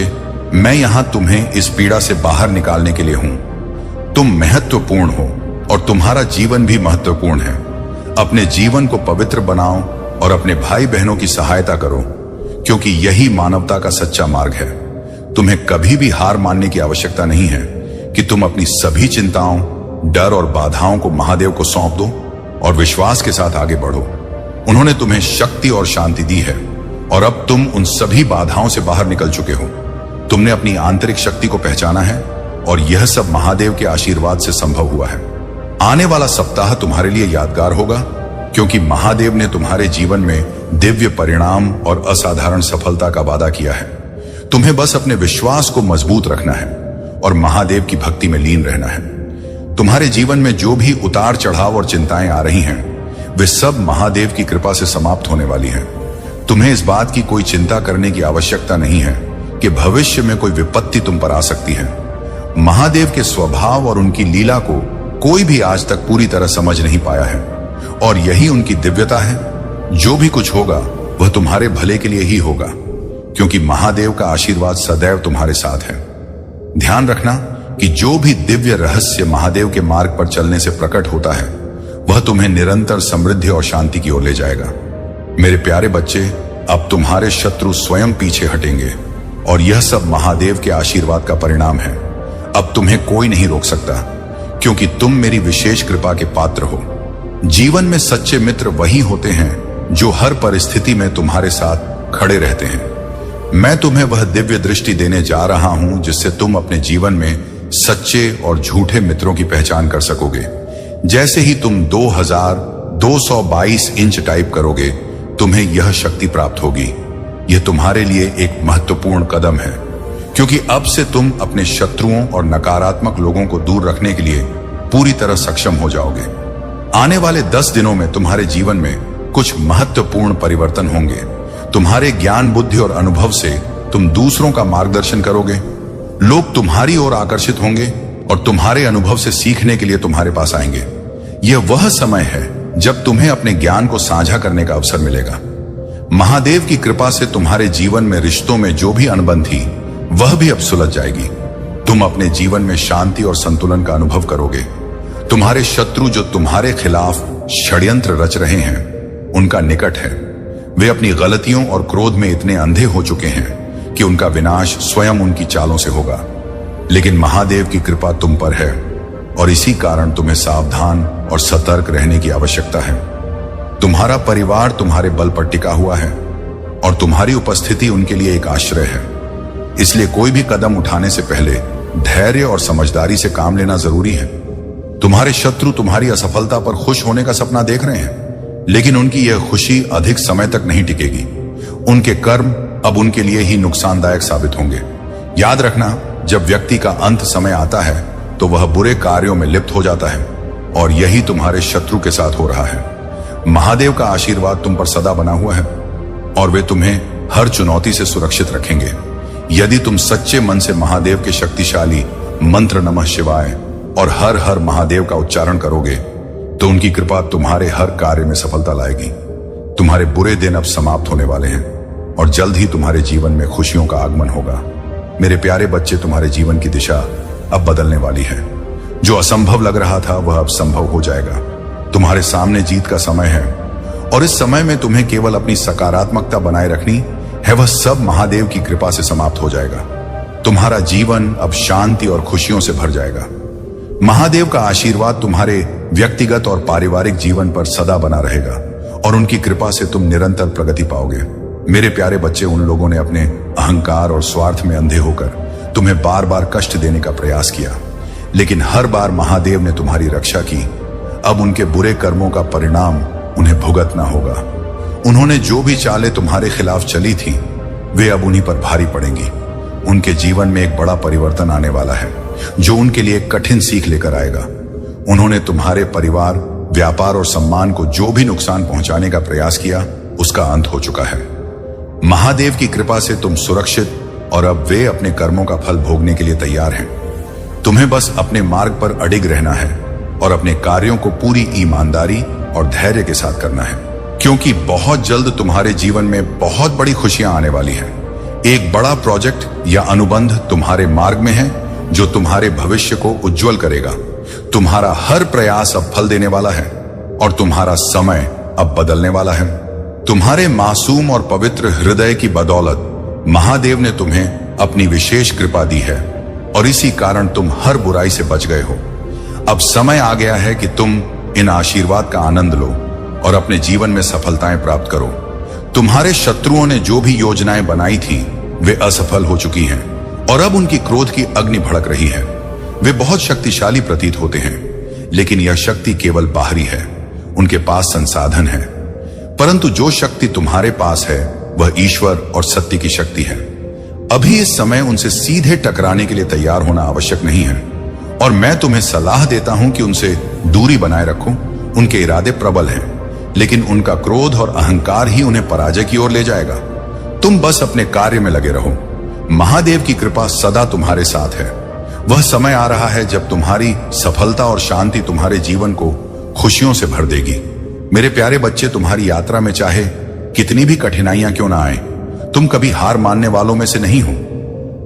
मैं यहां तुम्हें इस पीड़ा से बाहर निकालने के लिए हूं। तुम महत्वपूर्ण हो, और तुम्हारा जीवन भी महत्वपूर्ण है। अपने जीवन को पवित्र बनाओ और अपने भाई बहनों की सहायता करो, क्योंकि यही मानवता का सच्चा मार्ग है। तुम्हें कभी भी हार मानने की आवश्यकता नहीं है कि तुम अपनी सभी चिंताओं, डर और बाधाओं को महादेव को सौंप दो और विश्वास के साथ आगे बढ़ो। उन्होंने तुम्हें शक्ति और शांति दी है, और अब तुम उन सभी बाधाओं से बाहर निकल चुके हो। तुमने अपनी आंतरिक शक्ति को पहचाना है और यह सब महादेव के आशीर्वाद से संभव हुआ है। आने वाला सप्ताह तुम्हारे लिए यादगार होगा, क्योंकि महादेव ने तुम्हारे जीवन में दिव्य परिणाम और असाधारण सफलता का वादा किया है। तुम्हें बस अपने विश्वास को मजबूत रखना है और महादेव की भक्ति में लीन रहना है। तुम्हारे जीवन में जो भी उतार चढ़ाव और चिंताएं आ रही हैं, वे सब महादेव की कृपा से समाप्त होने वाली हैं। तुम्हें इस बात की कोई चिंता करने की आवश्यकता नहीं है कि भविष्य में कोई विपत्ति तुम पर आ सकती है। महादेव के स्वभाव और उनकी लीला को कोई भी आज तक पूरी तरह समझ नहीं पाया है, और यही उनकी दिव्यता है। जो भी कुछ होगा वह तुम्हारे भले के लिए ही होगा, क्योंकि महादेव का आशीर्वाद सदैव तुम्हारे साथ है। ध्यान रखना कि जो भी दिव्य रहस्य महादेव के मार्ग पर चलने से प्रकट होता है, वह तुम्हें निरंतर समृद्धि और शांति की ओर ले जाएगा। मेरे प्यारे बच्चे, अब तुम्हारे शत्रु स्वयं पीछे हटेंगे, और यह सब महादेव के आशीर्वाद का परिणाम है। अब तुम्हें कोई नहीं रोक सकता, क्योंकि तुम मेरी विशेष कृपा के पात्र हो। जीवन में सच्चे मित्र वही होते हैं जो हर परिस्थिति में तुम्हारे साथ खड़े रहते हैं। मैं तुम्हें वह दिव्य दृष्टि देने जा रहा हूं जिससे तुम अपने जीवन में सच्चे और झूठे मित्रों की पहचान कर सकोगे। जैसे ही तुम 2222 इंच टाइप करोगे, तुम्हें यह शक्ति प्राप्त होगी। यह तुम्हारे लिए एक महत्वपूर्ण कदम है, क्योंकि अब से तुम अपने शत्रुओं और नकारात्मक लोगों को दूर रखने के लिए पूरी तरह सक्षम हो जाओगे। आने वाले 10 दिनों में तुम्हारे जीवन में कुछ महत्वपूर्ण परिवर्तन होंगे। तुम्हारे ज्ञान, बुद्धि और अनुभव से तुम दूसरों का मार्गदर्शन करोगे। लोग तुम्हारी ओर आकर्षित होंगे और तुम्हारे अनुभव से सीखने के लिए तुम्हारे पास आएंगे। यह वह समय है जब तुम्हें अपने ज्ञान को साझा करने का अवसर मिलेगा। महादेव की कृपा से तुम्हारे जीवन में रिश्तों में जो भी अनबन थी, वह भी अब सुलझ जाएगी। तुम अपने जीवन में शांति और संतुलन का अनुभव करोगे। तुम्हारे शत्रु जो तुम्हारे खिलाफ षड्यंत्र रच रहे हैं, उनका निकट है। वे अपनी गलतियों और क्रोध में इतने अंधे हो चुके हैं कि उनका विनाश स्वयं उनकी चालों से होगा। लेकिन महादेव की कृपा तुम पर है, और इसी कारण तुम्हें सावधान और सतर्क रहने की आवश्यकता है। तुम्हारा परिवार तुम्हारे बल पर टिका हुआ है, और तुम्हारी उपस्थिति उनके लिए एक आश्रय है। इसलिए कोई भी कदम उठाने से पहले धैर्य और समझदारी से काम लेना जरूरी है। तुम्हारे शत्रु तुम्हारी असफलता पर खुश होने का सपना देख रहे हैं, लेकिन उनकी यह खुशी अधिक समय तक नहीं टिकेगी। उनके कर्म अब उनके लिए ही नुकसानदायक साबित होंगे। याद रखना, जब व्यक्ति का अंत समय आता है तो वह बुरे कार्यों में लिप्त हो जाता है, और यही तुम्हारे शत्रु के साथ हो रहा है। महादेव का आशीर्वाद तुम पर सदा बना हुआ है, और वे तुम्हें हर चुनौती से सुरक्षित रखेंगे। यदि तुम सच्चे मन से महादेव के शक्तिशाली मंत्र नमः शिवाय और हर हर महादेव का उच्चारण करोगे, तो उनकी कृपा तुम्हारे हर कार्य में सफलता लाएगी। तुम्हारे बुरे दिन अब समाप्त होने वाले हैं, और जल्द ही तुम्हारे जीवन में खुशियों का आगमन होगा। मेरे प्यारे बच्चे, तुम्हारे जीवन की दिशा अब बदलने वाली है। जो असंभव लग रहा था, वह अब संभव हो जाएगा। तुम्हारे सामने जीत का समय है, और इस समय में तुम्हें केवल अपनी सकारात्मकता बनाए रखनी है। वह सब महादेव की कृपा से समाप्त हो जाएगा। तुम्हारा जीवन अब शांति और खुशियों से भर जाएगा। महादेव का आशीर्वाद तुम्हारे व्यक्तिगत और पारिवारिक जीवन पर सदा बना रहेगा, और उनकी कृपा से तुम निरंतर प्रगति पाओगे। मेरे प्यारे बच्चे, उन लोगों ने अपने अहंकार और स्वार्थ में अंधे होकर तुम्हें बार बार कष्ट देने का प्रयास किया, लेकिन हर बार महादेव ने तुम्हारी रक्षा की। अब उनके बुरे कर्मों का परिणाम उन्हें भुगतना होगा। उन्होंने जो भी चालें तुम्हारे खिलाफ चली थी, वे अब उन्हीं पर भारी पड़ेंगी। उनके जीवन में एक बड़ा परिवर्तन आने वाला है, जो उनके लिए एक कठिन सीख लेकर आएगा। उन्होंने तुम्हारे परिवार, व्यापार और सम्मान को जो भी नुकसान पहुंचाने का प्रयास किया, उसका अंत हो चुका है। महादेव की कृपा से तुम सुरक्षित, और अब वे अपने कर्मों का फल भोगने के लिए तैयार हैं। तुम्हें बस अपने मार्ग पर अडिग रहना है, और अपने कार्यों को पूरी ईमानदारी और धैर्य के साथ करना है, क्योंकि बहुत जल्द तुम्हारे जीवन में बहुत बड़ी खुशियां आने वाली हैं। एक बड़ा प्रोजेक्ट या अनुबंध तुम्हारे मार्ग में है, जो तुम्हारे भविष्य को उज्जवल करेगा। तुम्हारा हर प्रयास अब फल देने वाला है, और तुम्हारा समय अब बदलने वाला है। तुम्हारे मासूम और पवित्र हृदय की बदौलत महादेव ने तुम्हें अपनी विशेष कृपा दी है, और इसी कारण तुम हर बुराई से बच गए हो। अब समय आ गया है कि तुम इन आशीर्वाद का आनंद लो और अपने जीवन में सफलताएं प्राप्त करो। तुम्हारे शत्रुओं ने जो भी योजनाएं बनाई थी, वे असफल हो चुकी हैं, और अब उनकी क्रोध की अग्नि भड़क रही है। वे बहुत शक्तिशाली प्रतीत होते हैं, लेकिन यह शक्ति केवल बाहरी है। उनके पास संसाधन है, परंतु जो शक्ति तुम्हारे पास है वह ईश्वर और सत्य की शक्ति है। अभी इस समय उनसे सीधे टकराने के लिए तैयार होना आवश्यक नहीं है, और मैं तुम्हें सलाह देता हूं कि उनसे दूरी बनाए रखो। उनके इरादे प्रबल हैं, लेकिन उनका क्रोध और अहंकार ही उन्हें पराजय की ओर ले जाएगा। तुम बस अपने कार्य में लगे रहो। महादेव की कृपा सदा तुम्हारे साथ है। वह समय आ रहा है जब तुम्हारी सफलता और शांति तुम्हारे जीवन को खुशियों से भर देगी। मेरे प्यारे बच्चे, तुम्हारी यात्रा में चाहे कितनी भी कठिनाइयां क्यों ना आए, तुम कभी हार मानने वालों में से नहीं हो।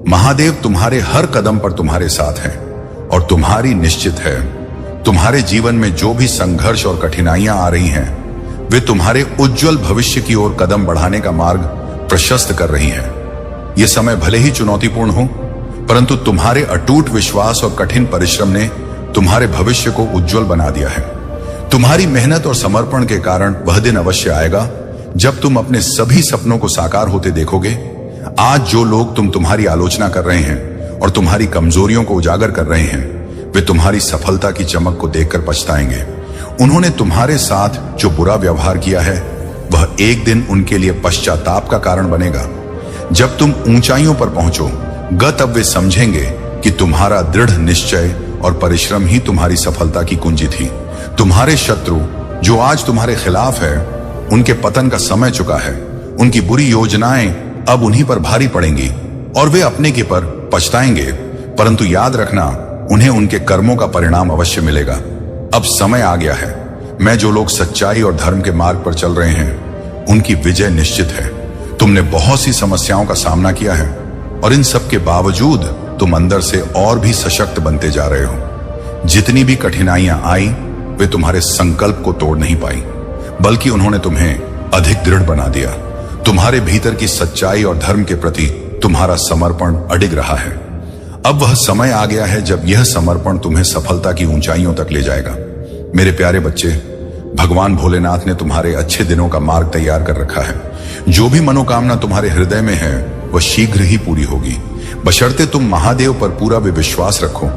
महादेव तुम्हारे हर कदम पर तुम्हारे साथ हैं, और तुम्हारी निश्चित है तुम्हारे जीवन में जो भी संघर्ष और कठिनाइयां आ रही हैं, वे तुम्हारे उज्जवल भविष्य की ओर कदम बढ़ाने का मार्ग प्रशस्त कर रही हैं। यह समय भले ही चुनौतीपूर्ण हो, परंतु तुम्हारे अटूट विश्वास और कठिन परिश्रम ने तुम्हारे भविष्य को उज्जवल बना दिया है। तुम्हारी मेहनत और समर्पण के कारण वह दिन अवश्य आएगा जब तुम अपने सभी सपनों को साकार होते देखोगे। आज जो लोग तुम्हारी आलोचना कर रहे हैं और तुम्हारी कमजोरियों को उजागर कर रहे हैं, वे तुम्हारी सफलता की चमक को देखकर पछताएंगे। उन्होंने तुम्हारे साथ जो बुरा व्यवहार किया है, वह एक दिन उनके लिए पश्चाताप का कारण बनेगा। जब तुम ऊंचाइयों पर पहुंचोगे, तब वे समझेंगे कि तुम्हारा दृढ़ निश्चय और परिश्रम ही तुम्हारी सफलता की कुंजी थी। तुम्हारे शत्रु जो आज तुम्हारे खिलाफ है, उनके पतन का समय चुका है। उनकी बुरी योजनाएं अब उन्हीं पर भारी पड़ेंगी और वे अपने के पर पछताएंगे, परंतु याद रखना, उन्हें उनके कर्मों का परिणाम अवश्य मिलेगा। अब समय आ गया है। मैं जो लोग सच्चाई और धर्म के मार्ग पर चल रहे हैं, उनकी विजय निश्चित है। तुमने बहुत सी समस्याओं का सामना किया है, और इन सब के बावजूद तुम अंदर से और भी सशक्त बनते जा रहे हो। जितनी भी कठिनाइयां आई, वे तुम्हारे संकल्प को तोड़ नहीं पाई, बल्कि उन्होंने तुम्हें अधिक दृढ़ बना दिया। तुम्हारे भीतर की सच्चाई और धर्म के प्रति तुम्हारा समर्पण अडिग रहा है। अब वह समय आ गया है जब यह समर्पण तुम्हें सफलता की ऊंचाइयों तक ले जाएगा। मेरे प्यारे बच्चे, भगवान भोलेनाथ ने तुम्हारे अच्छे दिनों का मार्ग तैयार कर रखा है। जो भी मनोकामना तुम्हारे हृदय में है, वह शीघ्र ही पूरी होगी, बशर्ते तुम महादेव पर पूरा विश्वास रखो।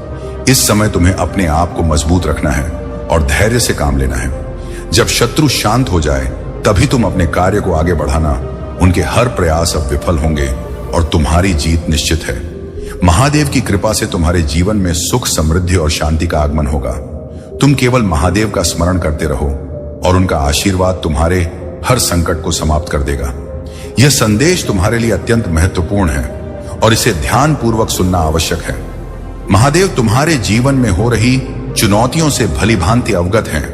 इस समय तुम्हें अपने आप को मजबूत रखना है और धैर्य से काम लेना है। जब शत्रु शांत हो जाए, तभी तुम अपने कार्य को आगे बढ़ाना। उनके हर प्रयास अब विफल होंगे और तुम्हारी जीत निश्चित है। महादेव की कृपा से तुम्हारे जीवन में सुख, समृद्धि और शांति का आगमन होगा। तुम केवल महादेव का स्मरण करते रहो और उनका आशीर्वाद तुम्हारे हर संकट को समाप्त कर देगा। यह संदेश तुम्हारे लिए अत्यंत महत्वपूर्ण है और इसे ध्यान पूर्वक सुनना आवश्यक है। महादेव तुम्हारे जीवन में हो रही चुनौतियों से भली भांति अवगत हैं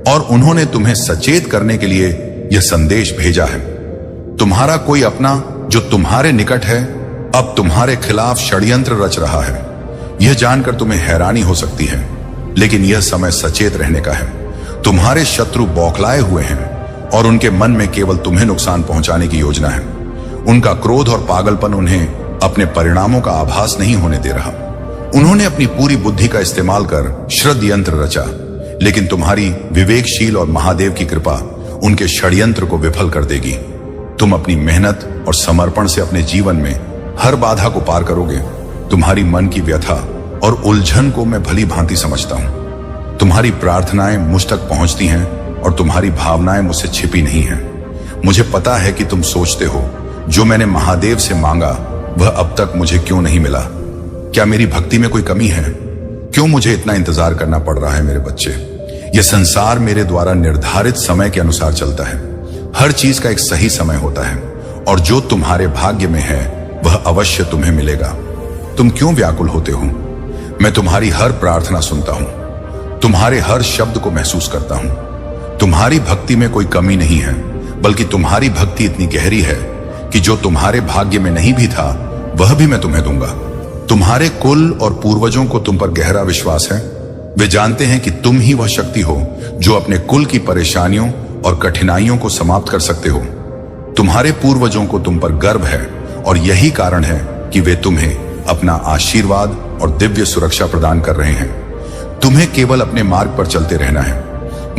और उन्होंने तुम्हें सचेत करने के लिए यह संदेश भेजा है। तुम्हारा कोई अपना जो तुम्हारे निकट है, अब तुम्हारे खिलाफ षड्यंत्र रच रहा है। यह जानकर तुम्हें हैरानी हो सकती है, लेकिन यह समय सचेत रहने का है। तुम्हारे शत्रु बौखलाए हुए हैं और उनके मन में केवल तुम्हें नुकसान पहुंचाने की योजना है। उनका क्रोध और पागलपन उन्हें अपने परिणामों का आभास नहीं होने दे रहा। उन्होंने अपनी पूरी बुद्धि का इस्तेमाल कर षड्यंत्र रचा, लेकिन तुम्हारी विवेकशील और महादेव की कृपा उनके षड्यंत्र को विफल कर देगी। तुम अपनी मेहनत और समर्पण से अपने जीवन में हर बाधा को पार करोगे। तुम्हारी मन की व्यथा और उलझन को मैं भली भांति समझता हूं। तुम्हारी प्रार्थनाएं मुझ तक पहुंचती हैं और तुम्हारी भावनाएं मुझसे छिपी नहीं हैं। मुझे पता है कि तुम सोचते हो, जो मैंने महादेव से मांगा वह अब तक मुझे क्यों नहीं मिला। क्या मेरी भक्ति में कोई कमी है? क्यों मुझे इतना इंतजार करना पड़ रहा है? मेरे बच्चे, यह संसार मेरे द्वारा निर्धारित समय के अनुसार चलता है। हर चीज का एक सही समय होता है और जो तुम्हारे भाग्य में है वह अवश्य तुम्हें मिलेगा। तुम क्यों व्याकुल होते हो? मैं तुम्हारी हर प्रार्थना सुनता हूं, तुम्हारे हर शब्द को महसूस करता हूं। तुम्हारी भक्ति में कोई कमी नहीं है, बल्कि तुम्हारी भक्ति इतनी गहरी है कि जो तुम्हारे भाग्य में नहीं भी था, वह भी मैं तुम्हें दूंगा। तुम्हारे कुल और पूर्वजों को तुम पर गहरा विश्वास है। वे जानते हैं कि तुम ही वह शक्ति हो जो अपने कुल की परेशानियों और कठिनाइयों को समाप्त कर सकते हो। तुम्हारे पूर्वजों को तुम पर गर्व है और यही कारण है कि वे तुम्हें अपना आशीर्वाद और दिव्य सुरक्षा प्रदान कर रहे हैं। तुम्हें केवल अपने मार्ग पर चलते रहना है।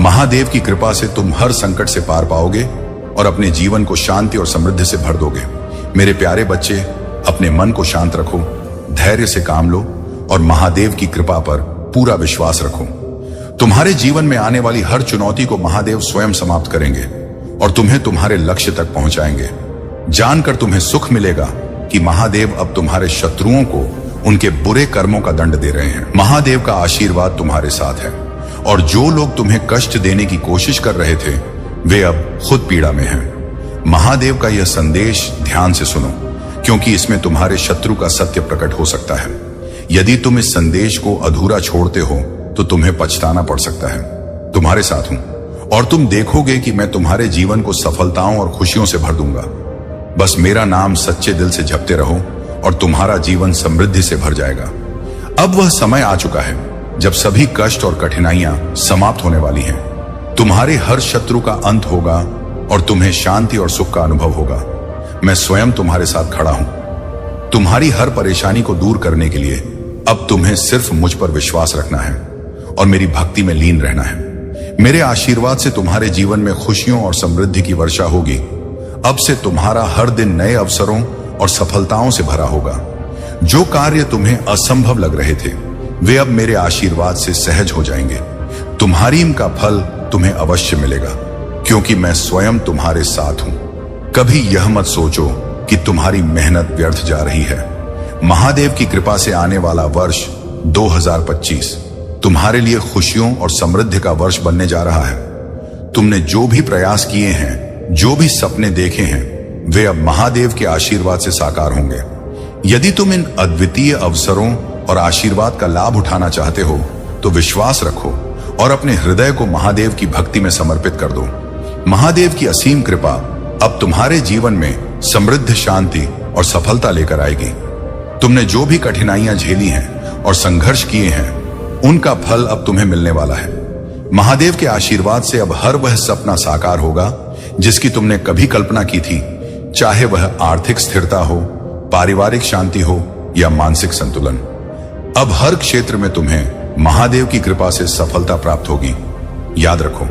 महादेव की कृपा से तुम हर संकट से पार पाओगे और अपने जीवन को शांति और समृद्धि से भर दोगे। मेरे प्यारे बच्चे, अपने मन को शांत रखो, धैर्य से काम लो और महादेव की कृपा पर पूरा विश्वास रखो। तुम्हारे जीवन में आने वाली हर चुनौती को महादेव स्वयं समाप्त करेंगे और तुम्हें तुम्हारे लक्ष्य तक पहुंचाएंगे। जानकर तुम्हें सुख मिलेगा कि महादेव अब तुम्हारे शत्रुओं को उनके बुरे कर्मों का दंड दे रहे हैं। महादेव का आशीर्वाद तुम्हारे साथ है और जो लोग तुम्हें कष्ट देने की कोशिश कर रहे थे वे अब खुद पीड़ा में हैं। महादेव का यह संदेश ध्यान से सुनो, क्योंकि इसमें तुम्हारे शत्रु का सत्य प्रकट हो सकता है। यदि तुम इस संदेश को अधूरा छोड़ते हो तो तुम्हें पछताना पड़ सकता है। तुम्हारे साथ हूं और तुम देखोगे कि मैं तुम्हारे जीवन को सफलताओं और खुशियों से भर दूंगा। बस मेरा नाम सच्चे दिल से जपते रहो और तुम्हारा जीवन समृद्धि से भर जाएगा। अब वह समय आ चुका है जब सभी कष्ट और कठिनाइयां समाप्त होने वाली हैं। तुम्हारे हर शत्रु का अंत होगा और तुम्हें शांति और सुख का अनुभव होगा। मैं स्वयं तुम्हारे साथ खड़ा हूं। तुम्हारी हर परेशानी को दूर करने के लिए अब तुम्हें सिर्फ मुझ पर विश्वास रखना है और मेरी भक्ति में लीन रहना है। मेरे आशीर्वाद से तुम्हारे जीवन में खुशियों और समृद्धि की वर्षा होगी। अब से तुम्हारा हर दिन नए अवसरों और सफलताओं से भरा होगा। जो कार्य तुम्हें असंभव लग रहे थे वे अब मेरे आशीर्वाद से सहज हो जाएंगे। तुम्हारी इनका फल तुम्हें अवश्य मिलेगा, क्योंकि मैं स्वयं तुम्हारे साथ हूं। कभी यह मत सोचो कि तुम्हारी मेहनत व्यर्थ जा रही है। महादेव की कृपा से आने वाला वर्ष 2025 तुम्हारे लिए खुशियों और समृद्धि का वर्ष बनने जा रहा है। तुमने जो भी प्रयास किए हैं, जो भी सपने देखे हैं, वे अब महादेव के आशीर्वाद से साकार होंगे। यदि तुम इन अद्वितीय अवसरों और आशीर्वाद का लाभ उठाना चाहते हो तो विश्वास रखो और अपने हृदय को महादेव की भक्ति में समर्पित कर दो। महादेव की असीम कृपा अब तुम्हारे जीवन में समृद्ध शांति और सफलता लेकर आएगी। तुमने जो भी कठिनाइयां झेली हैं और संघर्ष किए हैं उनका फल अब तुम्हें मिलने वाला है। महादेव के आशीर्वाद से अब हर वह सपना साकार होगा जिसकी तुमने कभी कल्पना की थी, चाहे वह आर्थिक स्थिरता हो, पारिवारिक शांति हो या मानसिक संतुलन। अब हर क्षेत्र में तुम्हें महादेव की कृपा से सफलता प्राप्त होगी। याद रखो,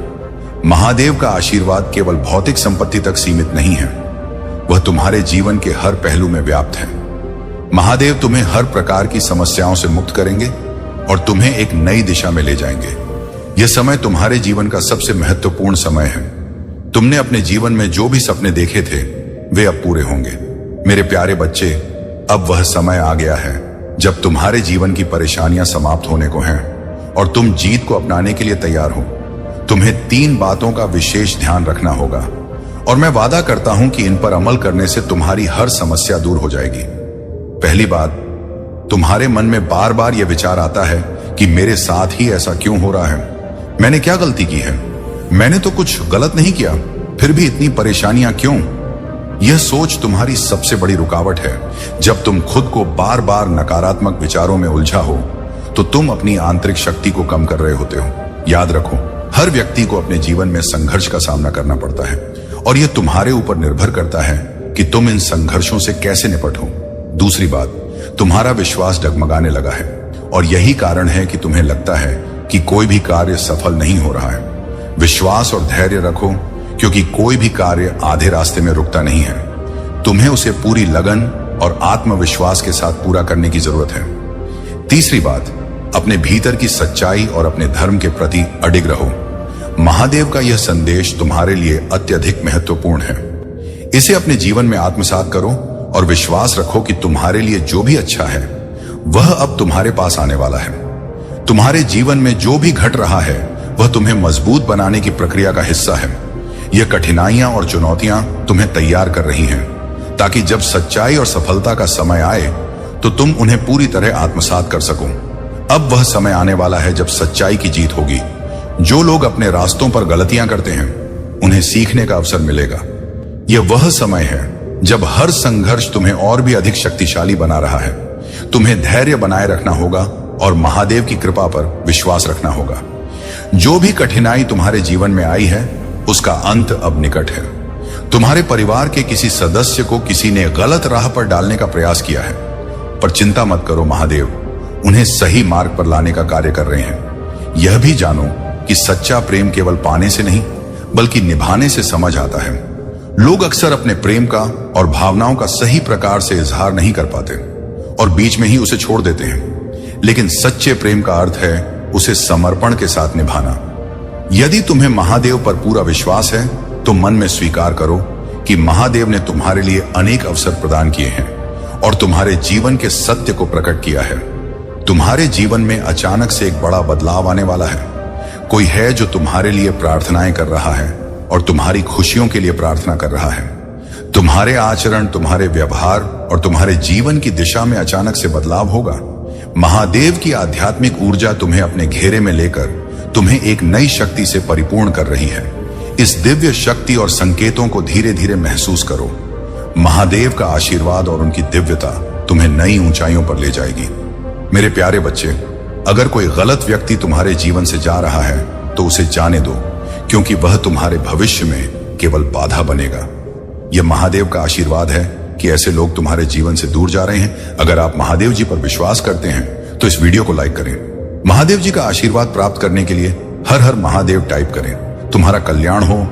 महादेव का आशीर्वाद केवल भौतिक संपत्ति तक सीमित नहीं है, वह तुम्हारे जीवन के हर पहलू में व्याप्त है। महादेव तुम्हें हर प्रकार की समस्याओं से मुक्त करेंगे और तुम्हें एक नई दिशा में ले जाएंगे। यह समय तुम्हारे जीवन का सबसे महत्वपूर्ण समय है। तुमने अपने जीवन में जो भी सपने देखे थे वे अब पूरे होंगे। मेरे प्यारे बच्चे, अब वह समय आ गया है जब तुम्हारे जीवन की परेशानियां समाप्त होने को हैं और तुम जीत को अपनाने के लिए तैयार हो। तुम्हें 3 बातों का विशेष ध्यान रखना होगा और मैं वादा करता हूं कि इन पर अमल करने से तुम्हारी हर समस्या दूर हो जाएगी। पहली बात, तुम्हारे मन में बार बार यह विचार आता है कि मेरे साथ ही ऐसा क्यों हो रहा है, मैंने क्या गलती की है, मैंने तो कुछ गलत नहीं किया, फिर भी इतनी परेशानियां क्यों। यह सोच तुम्हारी सबसे बड़ी रुकावट है। जब तुम खुद को बार बार नकारात्मक विचारों में उलझा हो तो तुम अपनी आंतरिक शक्ति को कम कर रहे होते हो। याद रखो, हर व्यक्ति को अपने जीवन में संघर्ष का सामना करना पड़ता है और यह तुम्हारे ऊपर निर्भर करता है कि तुम इन संघर्षों से कैसे निपटो। दूसरी बात, तुम्हारा विश्वास डगमगाने लगा है और यही कारण है कि तुम्हें लगता है कि कोई भी कार्य सफल नहीं हो रहा है। विश्वास और धैर्य रखो, क्योंकि कोई भी कार्य आधे रास्ते में रुकता नहीं है। तुम्हें उसे पूरी लगन और आत्मविश्वास के साथ पूरा करने की जरूरत है। तीसरी बात, अपने भीतर की सच्चाई और अपने धर्म के प्रति अडिग रहो। महादेव का यह संदेश तुम्हारे लिए अत्यधिक महत्वपूर्ण है। इसे अपने जीवन में आत्मसात करो और विश्वास रखो कि तुम्हारे लिए जो भी अच्छा है वह अब तुम्हारे पास आने वाला है। तुम्हारे जीवन में जो भी घट रहा है वह तुम्हें मजबूत बनाने की प्रक्रिया का हिस्सा है। यह कठिनाइयां और चुनौतियां तुम्हें तैयार कर रही हैं, ताकि जब सच्चाई और सफलता का समय आए तो तुम उन्हें पूरी तरह आत्मसात कर सको। अब वह समय आने वाला है जब सच्चाई की जीत होगी। जो लोग अपने रास्तों पर गलतियां करते हैं उन्हें सीखने का अवसर मिलेगा। यह वह समय है जब हर संघर्ष तुम्हें और भी अधिक शक्तिशाली बना रहा है। तुम्हें धैर्य बनाए रखना होगा और महादेव की कृपा पर विश्वास रखना होगा। जो भी कठिनाई तुम्हारे जीवन में आई है उसका अंत अब निकट है। तुम्हारे परिवार के किसी सदस्य को किसी ने गलत राह पर डालने का प्रयास किया है, पर चिंता मत करो, महादेव उन्हें सही मार्ग पर लाने का कार्य कर रहे हैं। यह भी जानो कि सच्चा प्रेम केवल पाने से नहीं बल्कि निभाने से समझ आता है। लोग अक्सर अपने प्रेम का और भावनाओं का सही प्रकार से इजहार नहीं कर पाते और बीच में ही उसे छोड़ देते हैं। लेकिन सच्चे प्रेम का अर्थ है उसे समर्पण के साथ निभाना। यदि तुम्हें महादेव पर पूरा विश्वास है तो मन में स्वीकार करो कि महादेव ने तुम्हारे लिए अनेक अवसर प्रदान किए हैं और तुम्हारे जीवन के सत्य को प्रकट किया है। तुम्हारे जीवन में अचानक से एक बड़ा बदलाव आने वाला है। कोई है जो तुम्हारे लिए प्रार्थनाएं कर रहा है और तुम्हारी खुशियों के लिए प्रार्थना कर रहा है। तुम्हारे आचरण, तुम्हारे व्यवहार और तुम्हारे जीवन की दिशा में अचानक से बदलाव होगा। महादेव की आध्यात्मिक ऊर्जा तुम्हें अपने घेरे में लेकर तुम्हें एक नई शक्ति से परिपूर्ण कर रही है। इस दिव्य शक्ति और संकेतों को धीरे धीरे महसूस करो। महादेव का आशीर्वाद और उनकी दिव्यता तुम्हें नई ऊंचाइयों पर ले जाएगी। मेरे प्यारे बच्चे, अगर कोई गलत व्यक्ति तुम्हारे जीवन से जा रहा है तो उसे जाने दो, क्योंकि वह तुम्हारे भविष्य में केवल बाधा बनेगा। यह महादेव का आशीर्वाद है कि ऐसे लोग तुम्हारे जीवन से दूर जा रहे हैं। अगर आप महादेव जी पर विश्वास करते हैं तो इस वीडियो को लाइक करें। महादेव जी का आशीर्वाद प्राप्त करने के लिए हर हर महादेव टाइप करें। तुम्हारा कल्याण हो,